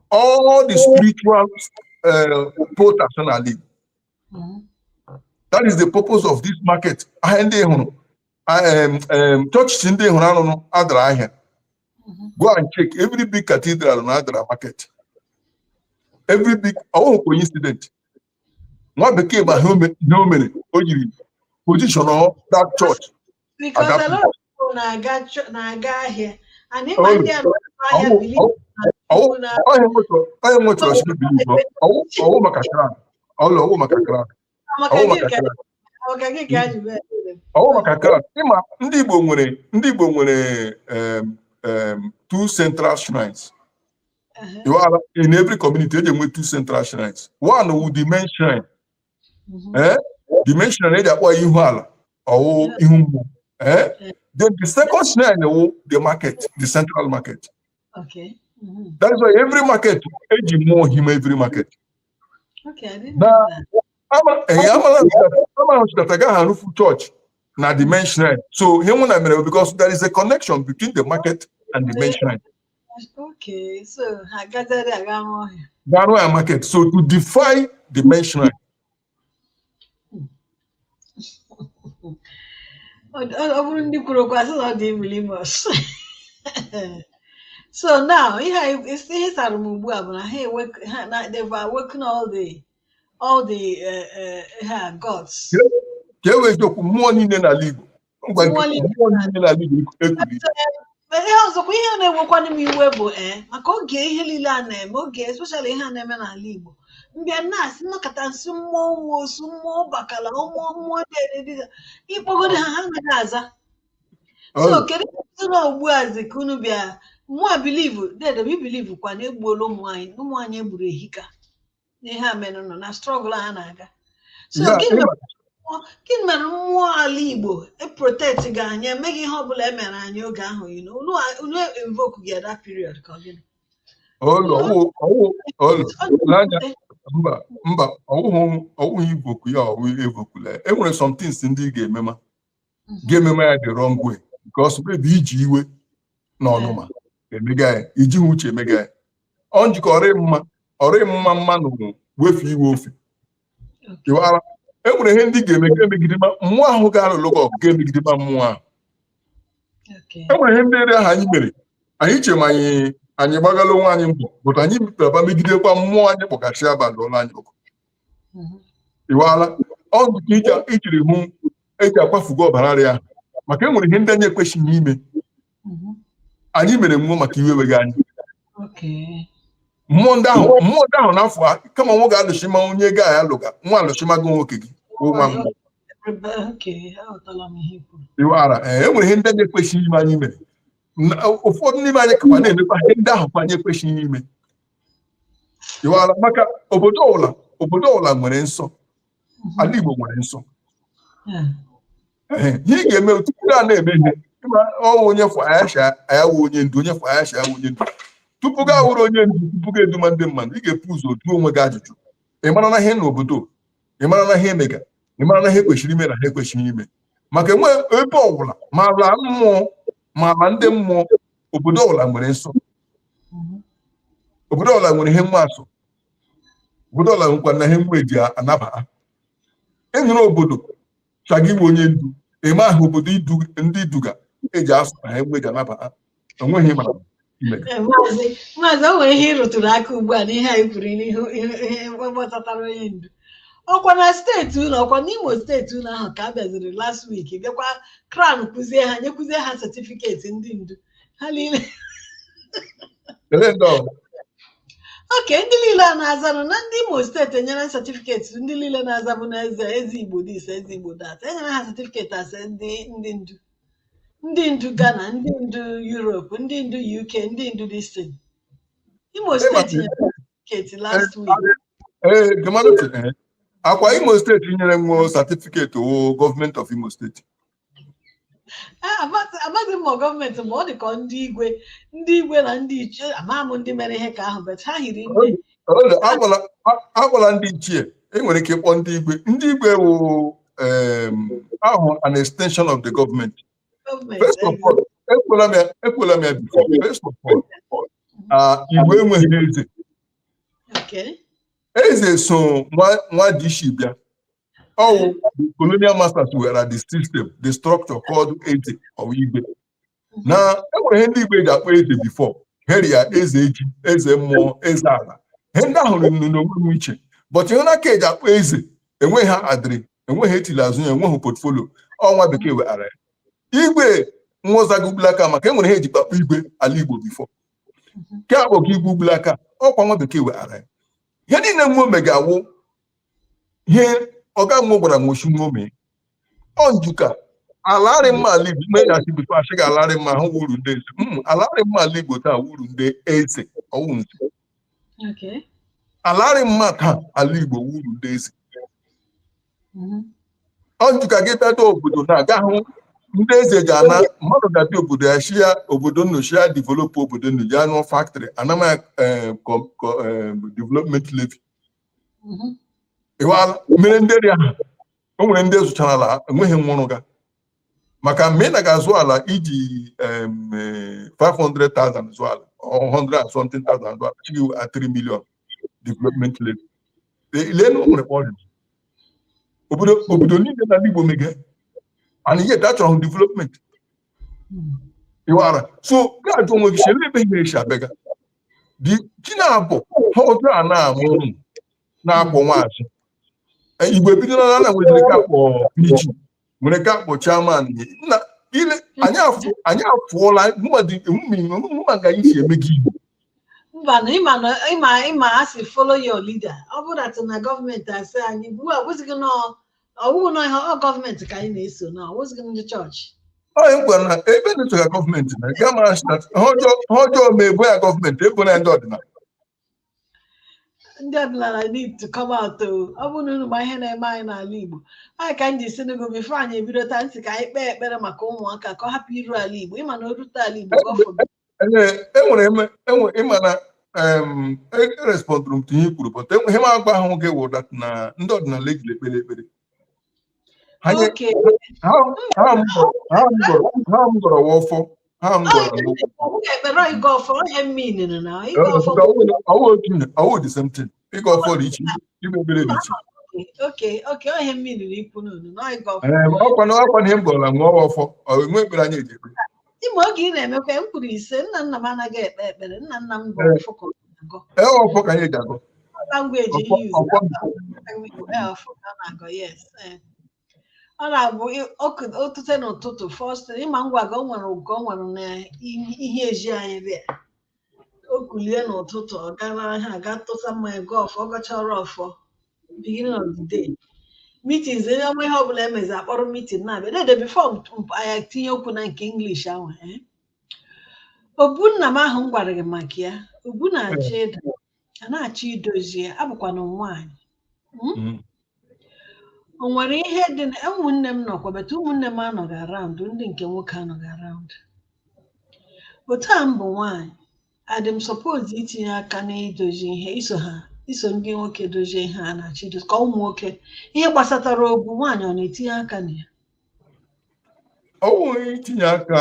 B: all the spiritual personally. That is the purpose of this market. Church in the go and check every big cathedral and other market. Every big coincident. What became a human position of that church.
A: Because a lot of people got here. And if I believe
B: I am what you believe. Ndị Igbo nwere two central shrines. You are in every community with two central shrines. One with the main shrine. The main shrine that why you are then the second shrine the market, the central market.
A: Okay.
B: That is why every market age more him every market.
A: Okay, I didn't know
B: that. Church now the main shrine. So because there is a connection between the market and the main shrine.
A: Okay, so I got that
B: market. So to defy the main shrine.
A: So now, it's they've awoken all the gods. Also, we have one me webo maka oge ihe lile a na-eme oge especially ihe a na-eme n'ala Igbo mbịa na-asị nnọkọta nsị mmụọ osu mmụọ bakala mmụọ dị ikpogode ha anaghị aza so kedu na ugbu a ka unu bịa mmụọ believe dede we believe kwa na egbuola ụmụ anyị egburu ehika n'ihe a menụ nọ na struggle ha na-aga so gịnị mere mmụọ mmụọ ala Igbo protect gị anyị emeghị ihe ọbụla emere anyị oge ahụ unu invoke gị that period ka gịnị
B: mba ọwụghị ivoku ya evokula enwere some things ndị ga-emema ya the wrong way because maybe iji iwe na ọnụma emega ya iji uche emega ya ọ njikọ ọrị mma mmanụ wefu iwe ofe iwara enwere ihe ndị ga-emegidema mmụọ ahụ ga-alụlụ gị ọgụ ga-emegidema mmụọ ahụ enwere ihe ndị ere ahụ anyị mere anyị chere anyị gbagala onwe anyị mbọ bụtụ anyị mepere megidekwa mmụọ anyị kpọkachi abalị ụlọ anyị ọkụ iwala ọ dịka ijiri hụ eji akwafugo ọbara ya maka enwere ihe ndị anyị ekwesịghị ime anyị mere mmụọ maka iwe weghị anyị mmụọ ndị ahụ n'afọ kama nwoke alụchima onye ga ya lụga nwa alụchimago nwoke gị nwa mmụọ iwara enwere ihe ndị anyị ekwesịghị ime anyị mere ụfọdụ n'ime anyị kakwa na-emekwa ihe ndị ahụ kwa anyị ekwesịghị ime iwara maka obodo ọbụla nwere nsọ ala Igbo nwere nsọ ihe ị ga-eme tupu gaa na-eme ihe ọnwụ onye fụ ayawu onye ndu onye fụ ayashi ayawu onye ndu tupu gaa wụrụ onye ndu tupu ga eduma ndị mmadụ ị ga-epu ụzọ duo onwe gị ajụjụ ị mara na ihe n'obodo ị mara na ihe emega ị mara na ihe kwesịrị ime na ha ekwesịghị ime maka enwe ebe ọbụla ma ala mmụọ ma ala ndị mmụọ obodo ọbụla nwere nsọ obodo ọbụla nwere ihe mmasụ obodo ọbụla nwekwa na ihe mgbe eji anabata enyere obodo chaga iwe onye ndu eme ahụ obodo ndị duga eji asụ na ha mgbe eji anabata onweghị mara
A: maazị o nwere ihe ịrụtụrụ aka ugbu a n'ihe anyị kwuru n'ihu ihe gbasatara onye ndu ọkwa na steeti unu ọkwa n'Imo steeti unu ahụ ka a bịaziri last week bịakwa crown kụzie ha nyekụzie ha certificate ndị ndu ha niile oke ndị niile a na-azanụ na ndị Imo steeti enyere certificate ndị niile na-azabụ na eze Igbo dis eze Igbo dat enyere ha certificate ase ndị ndu Ghana ndị ndu Europe ndị ndu UK ndị ndu Distin Imo steeti nyere certificate last week
B: akwa Imo steeti nyere nwo certificate o government of Imo steeti
A: amaghị m gọọmenti ma ọ dị ka ndị igwe na ndị ichie amam ndị mere ihe ka ahụ bet ha hiri nne
B: agwala ndị ichie enwere ike ịkpọ ndị igwe wụ ahụ an extension of the government. First of all ekwela m ya before. First of all igwe enweghị eze eze so nwa dị isi bịa all the colonial masters were at the system, the structure called eze or igwe. Now, enwere ndị igwe ji akpọ eze before. Heria eze eji, eze mmụọ, eze ala. Ndị ahụ n'onwe iche. But ihe na ka eji akpọ eze, enweghị ha adịrị, enweghị etili azụ ya, enweghị portfolio. Ọnwa bekee weghara ya. Igwe nwozaga ugbulaka maka enwere ha eji akpọ igwe ala Igbo before. Ke akpọ ka igwe ugbulaka, ọkwa nwa bekee weghara ya. Ihe niile nwe omega awụ ihe ọga nwe gwara nwochi nwe onjuka alari mma ala Igbo me ya si bifo ashiga alari mma ha wuru ndị eze alari mma ala Igbo taa wuru ndị eze ọwụ nzi alari mma taa ala Igbo wuru ndị eze onjuka gị bịado obodo na-aga hụ ndị eze ji ana mmadụ ga-abịa obodo ya shia obodo nnochi ya develop obodo nnu ya nụọ factory anama development levy iwala mere ndị ri ahụ o nwere ndị zụchara ala enweghị nwụrụ ga maka mgbe na ga-azụ ala iji 500,000 zụ ala 100 something thousand dollars chigi at 3 million development levy ile na o nwere ọrịa obodo niile na Igbo mege and yet that on development iwara so ga-ajụ onwe gị chere ebe ihe eshi abega di chinabụ ha otu a na-amụ na-akpọ nwaazị Igbo ebidola na nwere ka akpọ PG nwere ka akpọ chairman na ile anyị afụọla mma ga isi eme gị Igbo
A: mba na ịma asị follow your leader ọ bụrụ that na gọọmenti asị anyị bụ abụzighị na ọwụ na ihe gọọmenti ka anyị na-eso na ọwụzighị ndị chọọchị
B: onye gwara na ebe na-esoga gọọmenti na gama ọjọọ ma ebu ya gọọmenti ebo na ndị ọdịnala
A: ndị ọdịnala need to come out to ọ bụrụ na unu ma ihe na-eme anyị n'ala Igbo anyị ka m ji si n'ego bifo anyị ebido taa ntị ka anyị kpee ekpere maka ụmụaka ka ọ hapụ iru ala Igbo ịma na o rute ala Igbo
B: ịma na erespondụrụ m ihe kwuru pụta ihe m agba ahụ gị wụ na ndị ọdịnala ejiri ekpere ekpere ha m gọrọ ọfọ ha m gọrọ ọwụ the same thing ịga ọfọ dị iche ime ekpere dị iche ọkwa ihe m gọrọla ṅụọ ọfọ nwe ekpere anyị eji ekpere
A: ime oge ị na-emekwa m kwuru ise nna nna m anaghị ekpe ekpere nna nna m bụ
B: ọfọ ka anyị eji agọ
A: ọ na-abụ otute n'ụtụtụ fọst ịma ngwa ga o nwere ụgọ o nwere na ihe eji anyị bịa o kulie n'ụtụtụ ọ gara ahịa aga tụta mmanya gọfọ ọ gachara ọfọ beginning of the day meetings ọma ihe ọbụla emezi akpọrọ meeting na-abịa dede before anyị tinye okwu na nke English ahụ obu nna m ahụ m gwara gị maka ya obu na-achọ ịda a na-achọ idozi ya abụkwana nwaanyị o nwere ihe dị na ụmụnne m nọkwa beta ụmụnne m anọghị araụndụ ndị nke nwoke anọghị araụndụ otu a m bụ nwaanyị adị m suppose itinye aka n'idozi ihe iso ndị nwoke dozie ihe a na-achọ idozi ka ụmụ nwoke ihe gbasatara obu nwaanyị ọ na-etinye aka na ya
B: ọwụghị itinye aka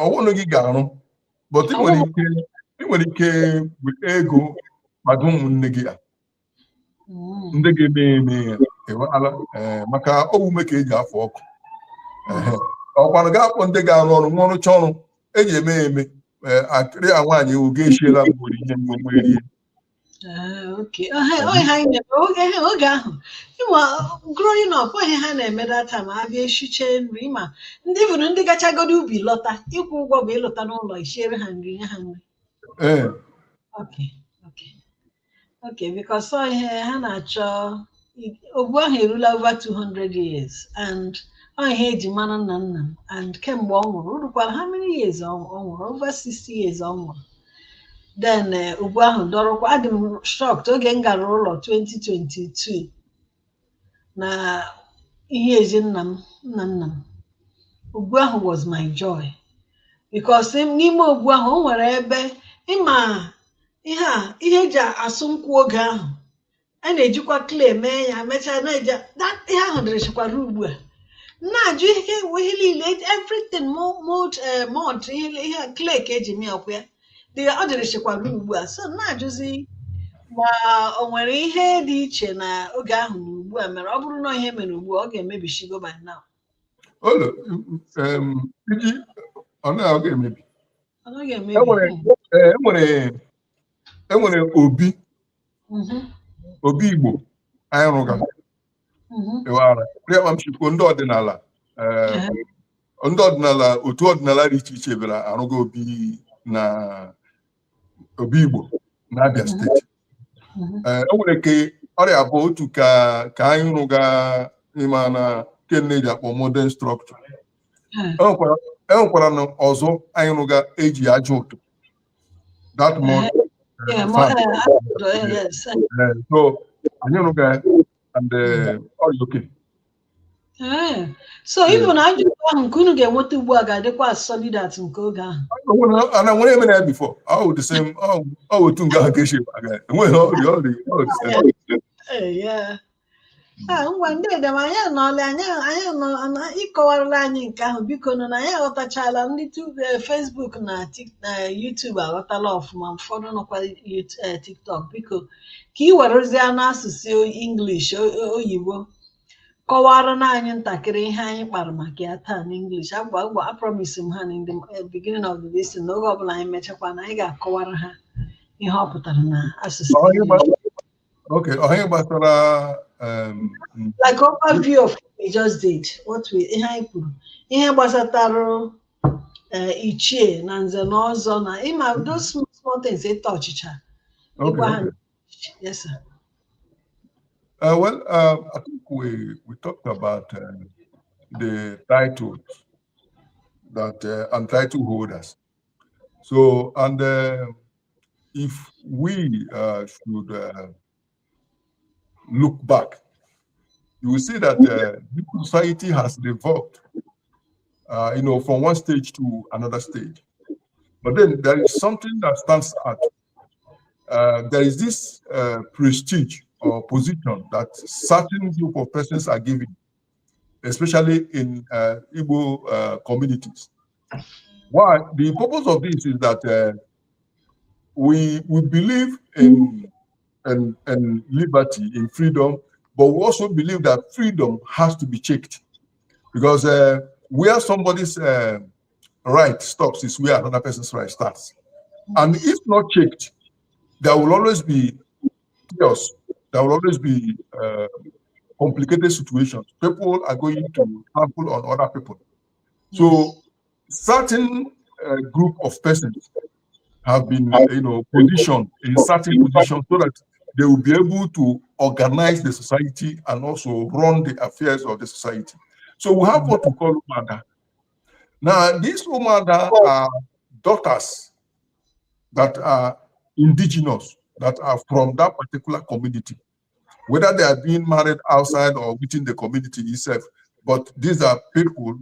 B: ọwụnụ gị ga-arụ but ị nwere ike weta ego maka ụmụnne gị ya ndị ga-eme eme ewela maka owume ka eji afọ ọkụ ọkwanụ ga-akpọ ndị ga-arụ ọrụ nwa ọrụcha ọrụ eji eme eme akịrị ya nwaanyị oge echiela mgbere ihe mgbe rie
A: oge ahụ ịma growing up ohe ha na-eme data ma abịa echiche nri ma ndị bụrụ ndị gachagodo ubi lọta ịkwụ ụgwọ bụ ịlọta n'ụlọ isiere ha nri nye ha nri okay because ihe ha na-achọ obu ahụ erula over 200 years and ihe eji mara nna nna m and kemgbe ọ nwụrụ urukwara how many years ọ nwụrụ over 60 years ọ nwụrụ then ugbu ahụ dọrọkwa adị m shocked oge m gara ụlọ 2022 na ihe ezi nna m ugbu ahụ was my joy because n'ime ugbu ahụ o nwere ebe ịma ihe eji asụ nkwụ oge ahụ a na-ejikwa clay mee ya mechaa na-eji ihe ahụ dịrịchikwara ugbu a na-ajụ ihe niile everything mod ihe clay ka eji mee ọkwa ya ọ dịrịchikwara ugbu a so na-ajụzi ma o nwere ihe dị iche na oge ahụ na ugbu a mere ọ bụrụ na ihe mere ugbu a ọ ga-emebishigo by now
B: ọ ga-emebi enwere obi Igbo anyị rụga rịakpamchikwo ndị ọdịnala otu ọdịnala dị iche iche bịara arụga obi Igbo na Abia steeti enwere ke ọrịa bụ otu ka anyị rụga ịma na kenne ji akpọ modern structure enwekwara na ọzọ anyị rụga eji aja ụtụ that modern so anyị rụga and okay.
A: So even na ajụjụ ahụ nke unu ga-enweta ugbu a ga-adịkwa solid at nke oge ahụ.
B: Ana nwere eme na before. All the same. All otu nga ha keshi aga. Enweghị ọrịa.
A: Yeah. Ngwa ndị edem anyị nọọla anyị nọ ịkọwarala anyị nke ahụ biko nọ na anyị aghọtachala ndị Facebook na YouTube aghọtala ọfụma ụfọdụ nọkwa TikTok biko ka ị werezie n'asụsụ English oyibo kọwara na anyị ntakịrị ihe anyị kpara maka ya taa n'English agba promise m ha na the beginning of the lesson n'oge ọbụla anyị mechakwa na anyị ga-akọwara ha ihe ọ pụtara na asụsụ
B: Okay, onye gbasara
A: like overview of what we just did ihe anyị kwuru ihe gbasatara ichie na nze na ọzọ na ịma those small things ịta ọchịcha ịgwa ha. Yes sir.
B: Well, I think we talked about the titles that and title holders. So, and if we should look back, you will see that society has evolved, from one stage to another stage. But then there is something that stands out. There is this prestige or position that certain group of persons are given, especially in Igbo communities. Why? The purpose of this is that we believe in liberty, in freedom, but we also believe that freedom has to be checked, because where somebody's right stops is where another person's right starts. And if not checked, there will always be chaos. There will always be complicated situations. People are going to trample on other people. So certain group of persons have been, positioned in certain positions so that they will be able to organize the society and also run the affairs of the society. So we have what we call Umada. Now, these Umada are daughters that are indigenous, that are from that particular community, whether they are being married outside or within the community itself. But these are people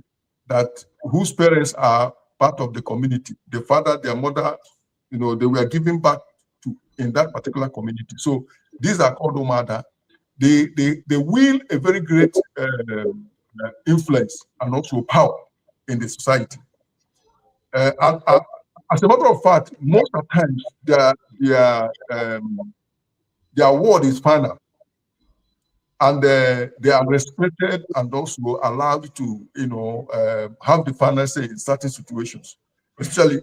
B: whose parents are part of the community. The father, their mother, they were given back to in that particular community. So these are called Umada. They wield a very great influence and also power in the society. As a matter of fact, most of the times their word is final, and they are respected and also allowed to, have the final say in certain situations, especially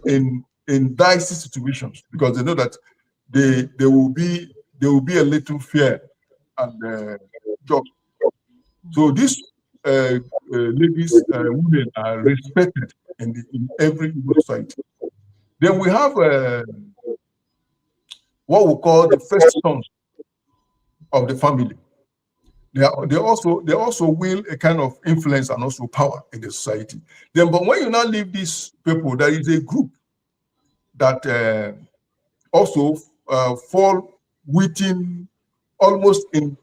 B: in dicey situations, because they know that there will be a little fear and job. So these ladies, women are respected in every society. Then we have what we call the first sons of the family. They also wield a kind of influence and also power in the society. Then, but when you now leave these people, there is a group that also fall within almost in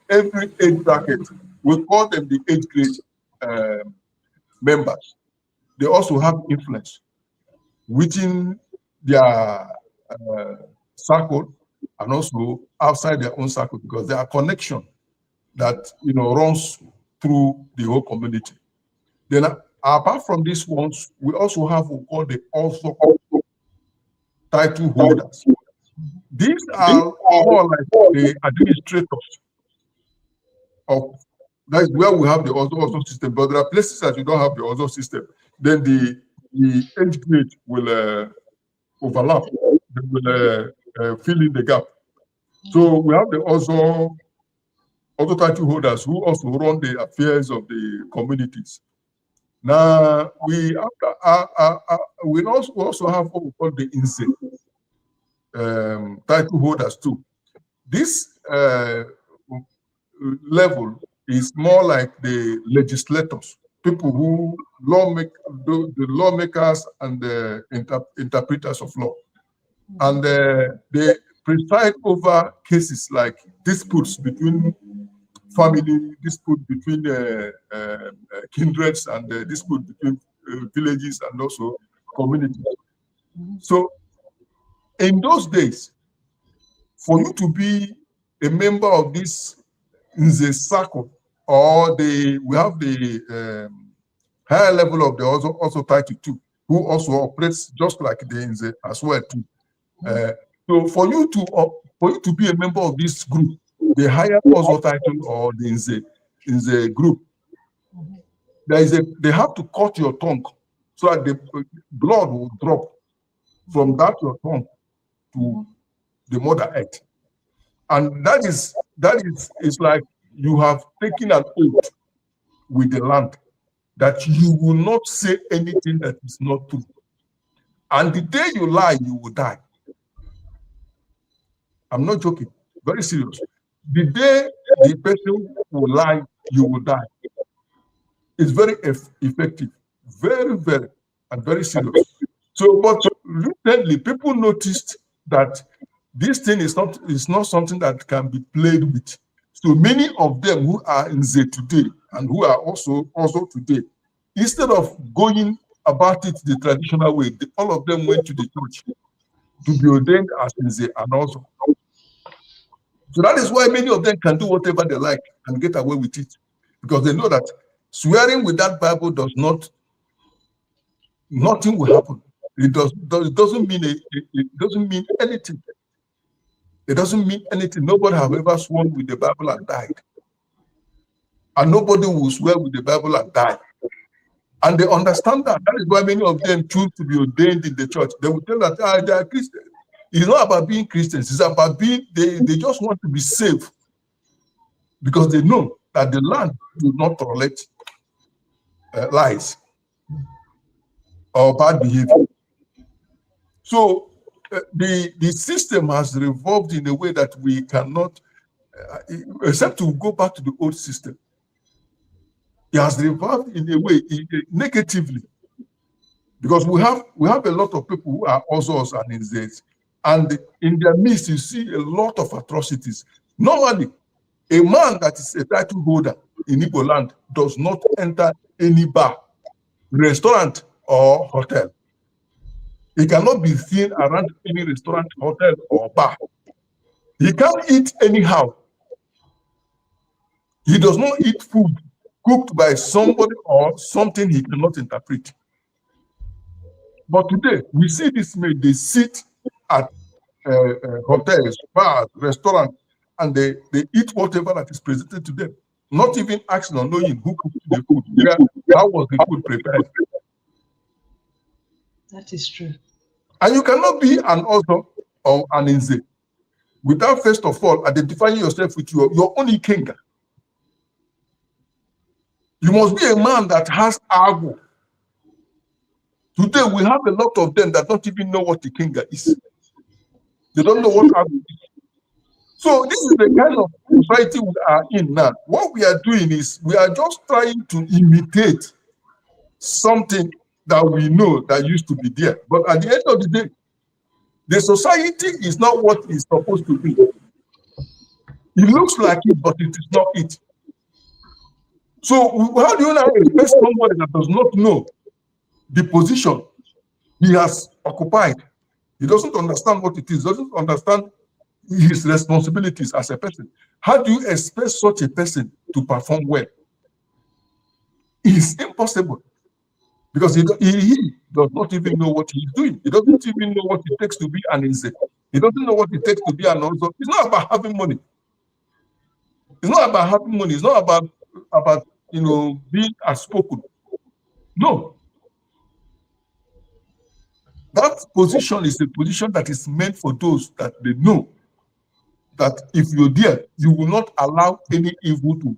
B: every age bracket. We call them the age grade members. They also have influence within their circle and also outside their own circle, because there are connection that runs through the whole community. Then apart from these ones, we also have what we call the also title holders. These are more like the administrators of, that's where we have the also system, but there are places that you don't have the also system. Then the age grade will overlap, they will fill in the gap. So we have the also title holders who also run the affairs of the communities. Now we also have what we call the INSE title holders too. This level is more like the legislators, people who the lawmakers and the interpreters of law, and they preside over cases like disputes between family, dispute between kindreds, and dispute between villages and also communities. So in those days, for you to be a member of this in the circle, or we have the higher level of the also title too, who also operates just like the INZE as well too. So for you to be a member of this group, the higher also title or the INZE group, they have to cut your tongue so that the blood will drop from that your tongue to the mother earth. And that is like you have taken an oath with the land that you will not say anything that is not true. And the day you lie, you will die. I'm not joking, very serious. The day the person will lie, you will die. It's very effective, very, very, and very serious. So, but recently, people noticed that this thing is not something that can be played with. So many of them who are in the today and who are also today, instead of going about it the traditional way, all of them went to the church to be ordained as Nze and also. So that is why many of them can do whatever they like and get away with it, because they know that swearing with that Bible does not, nothing will happen. It doesn't mean anything. It doesn't mean anything. Nobody have ever sworn with the Bible and died, and nobody will swear with the Bible and die. And they understand that. That is why many of them choose to be ordained in the church. They will tell that they are Christians. It's not about being Christians. It's about being, they just want to be safe, because they know that the land will not tolerate lies or bad behavior. So the system has revolved in a way that we cannot, except to go back to the old system. It has revolved in a way negatively, because we have a lot of people who are Ozos and Nzes, and in their midst you see a lot of atrocities. Normally, a man that is a title holder in Igbo land does not enter any bar, restaurant, or hotel. He cannot be seen around any restaurant, hotel, or bar. He can't eat anyhow. He does not eat food cooked by somebody or something he cannot interpret. But today, we see this man, they sit at hotels, bars, restaurants, and they eat whatever that is presented to them, not even asking or knowing who cooked the food, how was the food prepared.
A: That is true.
B: And you cannot be an Ozo or an Nze without first of all identifying yourself with your own Ikenga. You must be a man that has Ago. Today we have a lot of them that don't even know what Ikenga is. They don't know what Ago is. So this is the kind of society we are in now. What we are doing is we are just trying to imitate something that we know that used to be there. But at the end of the day, the society is not what it's supposed to be. It looks like it, but it is not it. So how do you now expect somebody that does not know the position he has occupied? He doesn't understand what it is, doesn't understand his responsibilities as a person. How do you expect such a person to perform well? It's impossible, because he does not even know what he's doing. He doesn't even know what it takes to be an Nze. He doesn't know what it takes to be an Ozo. It's not about having money. It's not about having money. It's not about being outspoken. No. That position is a position that is meant for those that they know that if you're there, you will not allow any evil to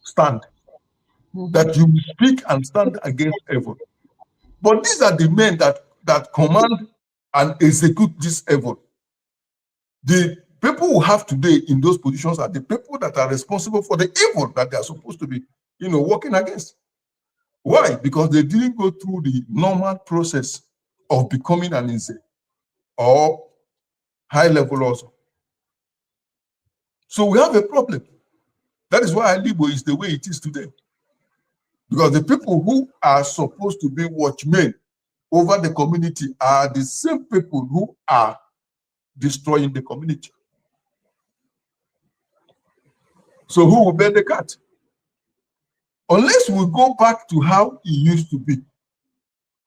B: stand. That you will speak and stand against evil. But these are the men that command and execute this evil. The people we have today in those positions are the people that are responsible for the evil that they are supposed to be, working against. Why? Because they didn't go through the normal process of becoming an Nze or high level also. So we have a problem. That is why Igbo is the way it is today. Because the people who are supposed to be watchmen over the community are the same people who are destroying the community. So who will bear the cat? Unless we go back to how it used to be.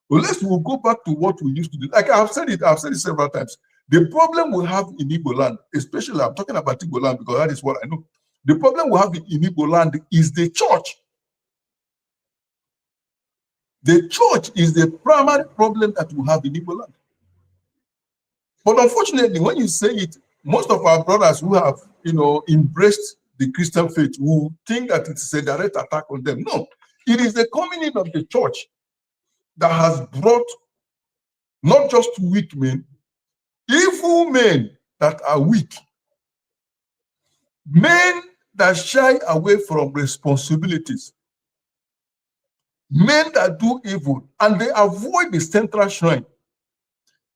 B: Unless we go back to what we used to do. Like I've said it several times. The problem we have in Igbo land, especially I'm talking about Igbo land because that is what I know. The problem we have in Igbo land is the church. The church is the primary problem that we have in Igbo land. But unfortunately, when you say it, most of our brothers who have, embraced the Christian faith will think that it's a direct attack on them. No, it is the coming in of the church that has brought not just weak men, evil men that are weak, men that shy away from responsibilities, men that do evil, and they avoid the central shrine.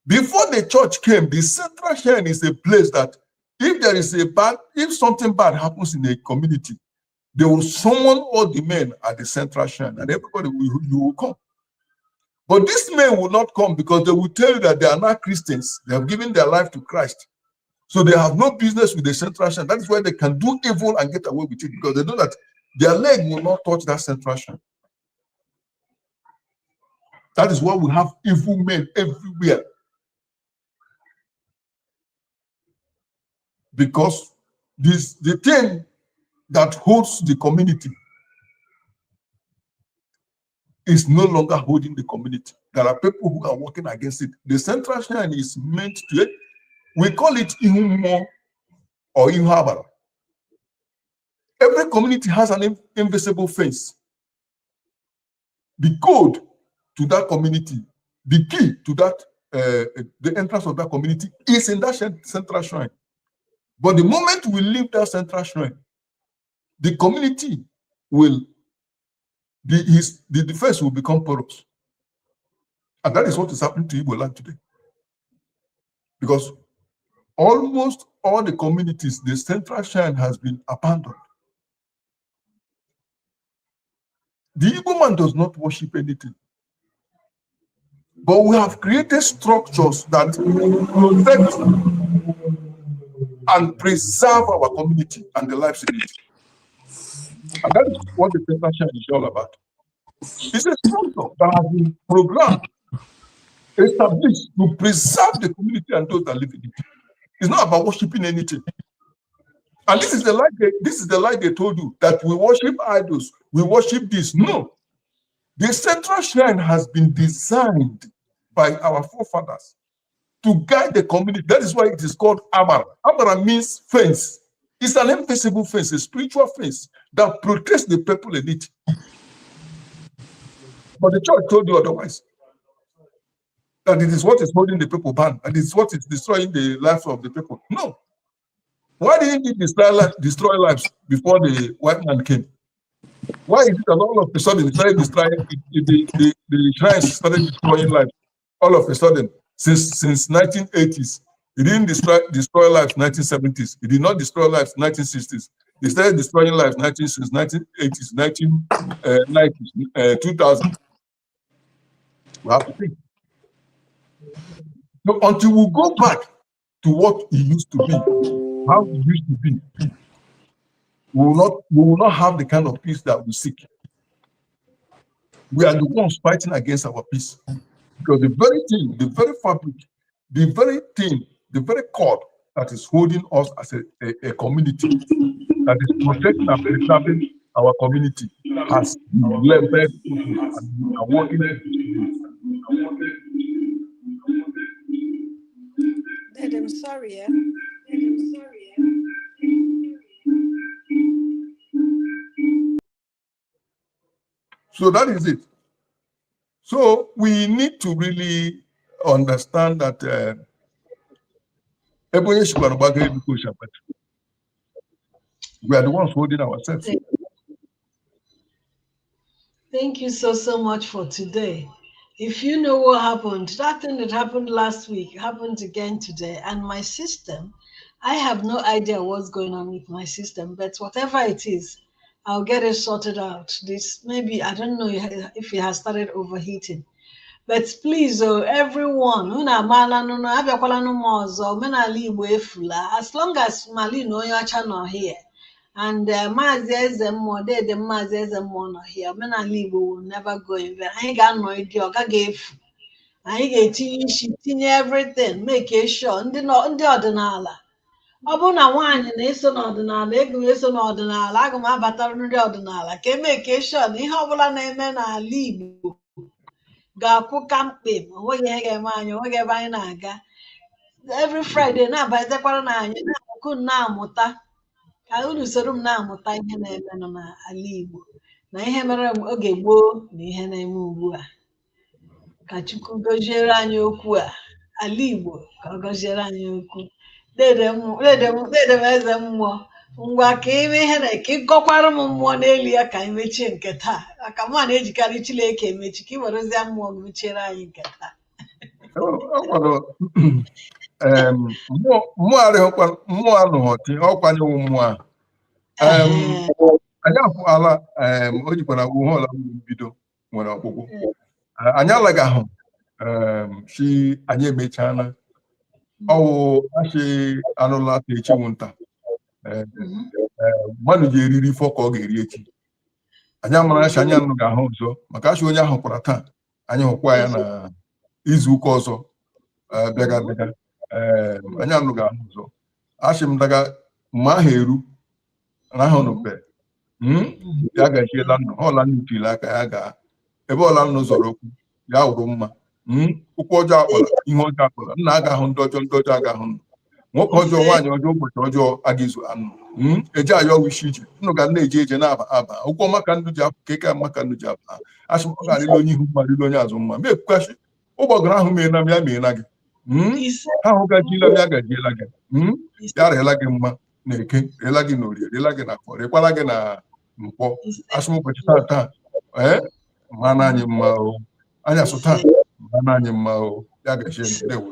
B: Before the church came, the central shrine is a place that if something bad happens in a community, they will summon all the men at the central shrine and everybody will come. But these men will not come because they will tell you that they are not Christians. They have given their life to Christ. So they have no business with the central shrine. That is why they can do evil and get away with it, because they know that their leg will not touch that central shrine. That is why we have evil men everywhere. Because the thing that holds the community is no longer holding the community. There are people who are working against it. The central shrine is meant to, we call it Ihumo or Ihuabara. Every community has an invisible fence. The code to that community, the key to that, the entrance of that community is in that central shrine. But the moment we leave that central shrine, the community will, the defense will become porous. And that is what is happening to Igbo land today. Because almost all the communities, the central shrine has been abandoned. The Igbo man does not worship anything. But we have created structures that protect and preserve our community and the lives in it. And that is what the central shrine is all about. It's a structure that has been programmed, established to preserve the community and those that live in it. It's not about worshiping anything. And this is the lie they told you, that we worship idols, we worship this. No. The central shrine has been designed by our forefathers to guide the community. That is why it is called Abara. Abara means fence. It's an invisible fence, a spiritual fence that protects the people in it. But the church told you otherwise. That it is what is holding the people back, and it is what is destroying the lives of the people. No. Why didn't it destroy lives before the white man came? Why is it that all of a sudden the shrines started destroying lives? All of a sudden, since 1980s, it didn't destroy lives 1970s. It did not destroy lives 1960s. It started destroying lives since 1980s, 1990s, 2000. We have to think. So until we go back to what it used to be, how it used to be, we will not have the kind of peace that we seek. We are the ones fighting against our peace. Because the very thing, the very fabric, the very thing, the very cord that is holding us as a community, that is protecting and preserving our community, has left and working.
A: Dad, I'm sorry,
B: So that is it. So we need to really understand that we are the ones holding ourselves.
A: Thank you so much for today. If you know what happened, that thing that happened last week happened again today. And my system, I have no idea what's going on with my system, but whatever it is, I'll get it sorted out. This maybe, I don't know if it has started overheating. But please, everyone, as long as Mali no your channel here, and Mazi Ezemo, the Mazi Ezemo no here, Omenala will never go in vain. I ain't got no idea. I get tinye everything, make sure ndị ọdịnala. Ọ bụrụ na nwaanyị na-eso n'ọdịnala, ego eso n'ọdịnala, aga m abatara ndị ọdịnala ka make sure na ihe ọbụla na-eme n'ala Igbo ga-akwụ kamkpem, onweghị ihe ga-eme anyị, onweghị ebe anyị na-aga. Every Friday na-abatekwara na anyị na-akụ na-amụta ka unu soro m na-amụta ihe na-eme n'ala Igbo na ihe mere oge gboo na ihe na-eme ugbu a. Ka Chukwu goziere anyị okwu a, ala Igbo ka ọ goziere anyị okwu. Dede m eze mmụọ, ngwa ka ime ihe na ka ịgọkwara m mmụọ n'elu ya ka anyị mechie nke taa. Aka mụ na-ejikarị Chineke emechi ka ị werezie mmụọ gị mechiere anyị nke taa.
B: mmụọ anụghọti ọkwanye mmụọ a anyị apụala o jikwana uhe ọla mbido nwere ọkpụkpụ anyị alaghị ahụ si anyị emechaala ọwụ achị anụla ata echinwu nta mmadụ ji eriri ifo ka ọ ga-eri echi anyị amara achị anyị anụ ga-ahụ ọzọ maka achị onye ahụ kwara taa anyị hụkwa ya na izu ụka ọzọ bịaga anyị anụ ga-ahụ ọzọ achị m daga mgbe ahụ eru rahụ n'upe ya gajiela nnụ ọla nnụ tiri aka ya gaa ebe ọla nnụ zọrọ okwu ya wụrụ mma ụkwụ ọjọọ akpọla ihe ọjọọ akpọla nna aga ahụ ndị ọjọọ aga ahụ nnụ nwoke ọjọọ nwaanyị ọjọọ ụbọchị ọjọọ aga izu anụ eje ayọ wishi ije nnụ ga na-eje eje na-aba aba ụkwụ maka ndụ ji apụ ka eke maka ndụ ji aba achị ọ ga-arịla onye ihu mma rịla onye azụ mma ma ekwukachi ụgbọgụrụ ahụ meela m ya meela gị ahụ gajiela m ya gajiela gị ya rịela gị mma na eke rịela gị na orie rịela gị na afọ rịkwala gị na mkpọ asụm ụbọchị taa mana anyị mma o anya sụta mana anyị mma o ya gachie ndewo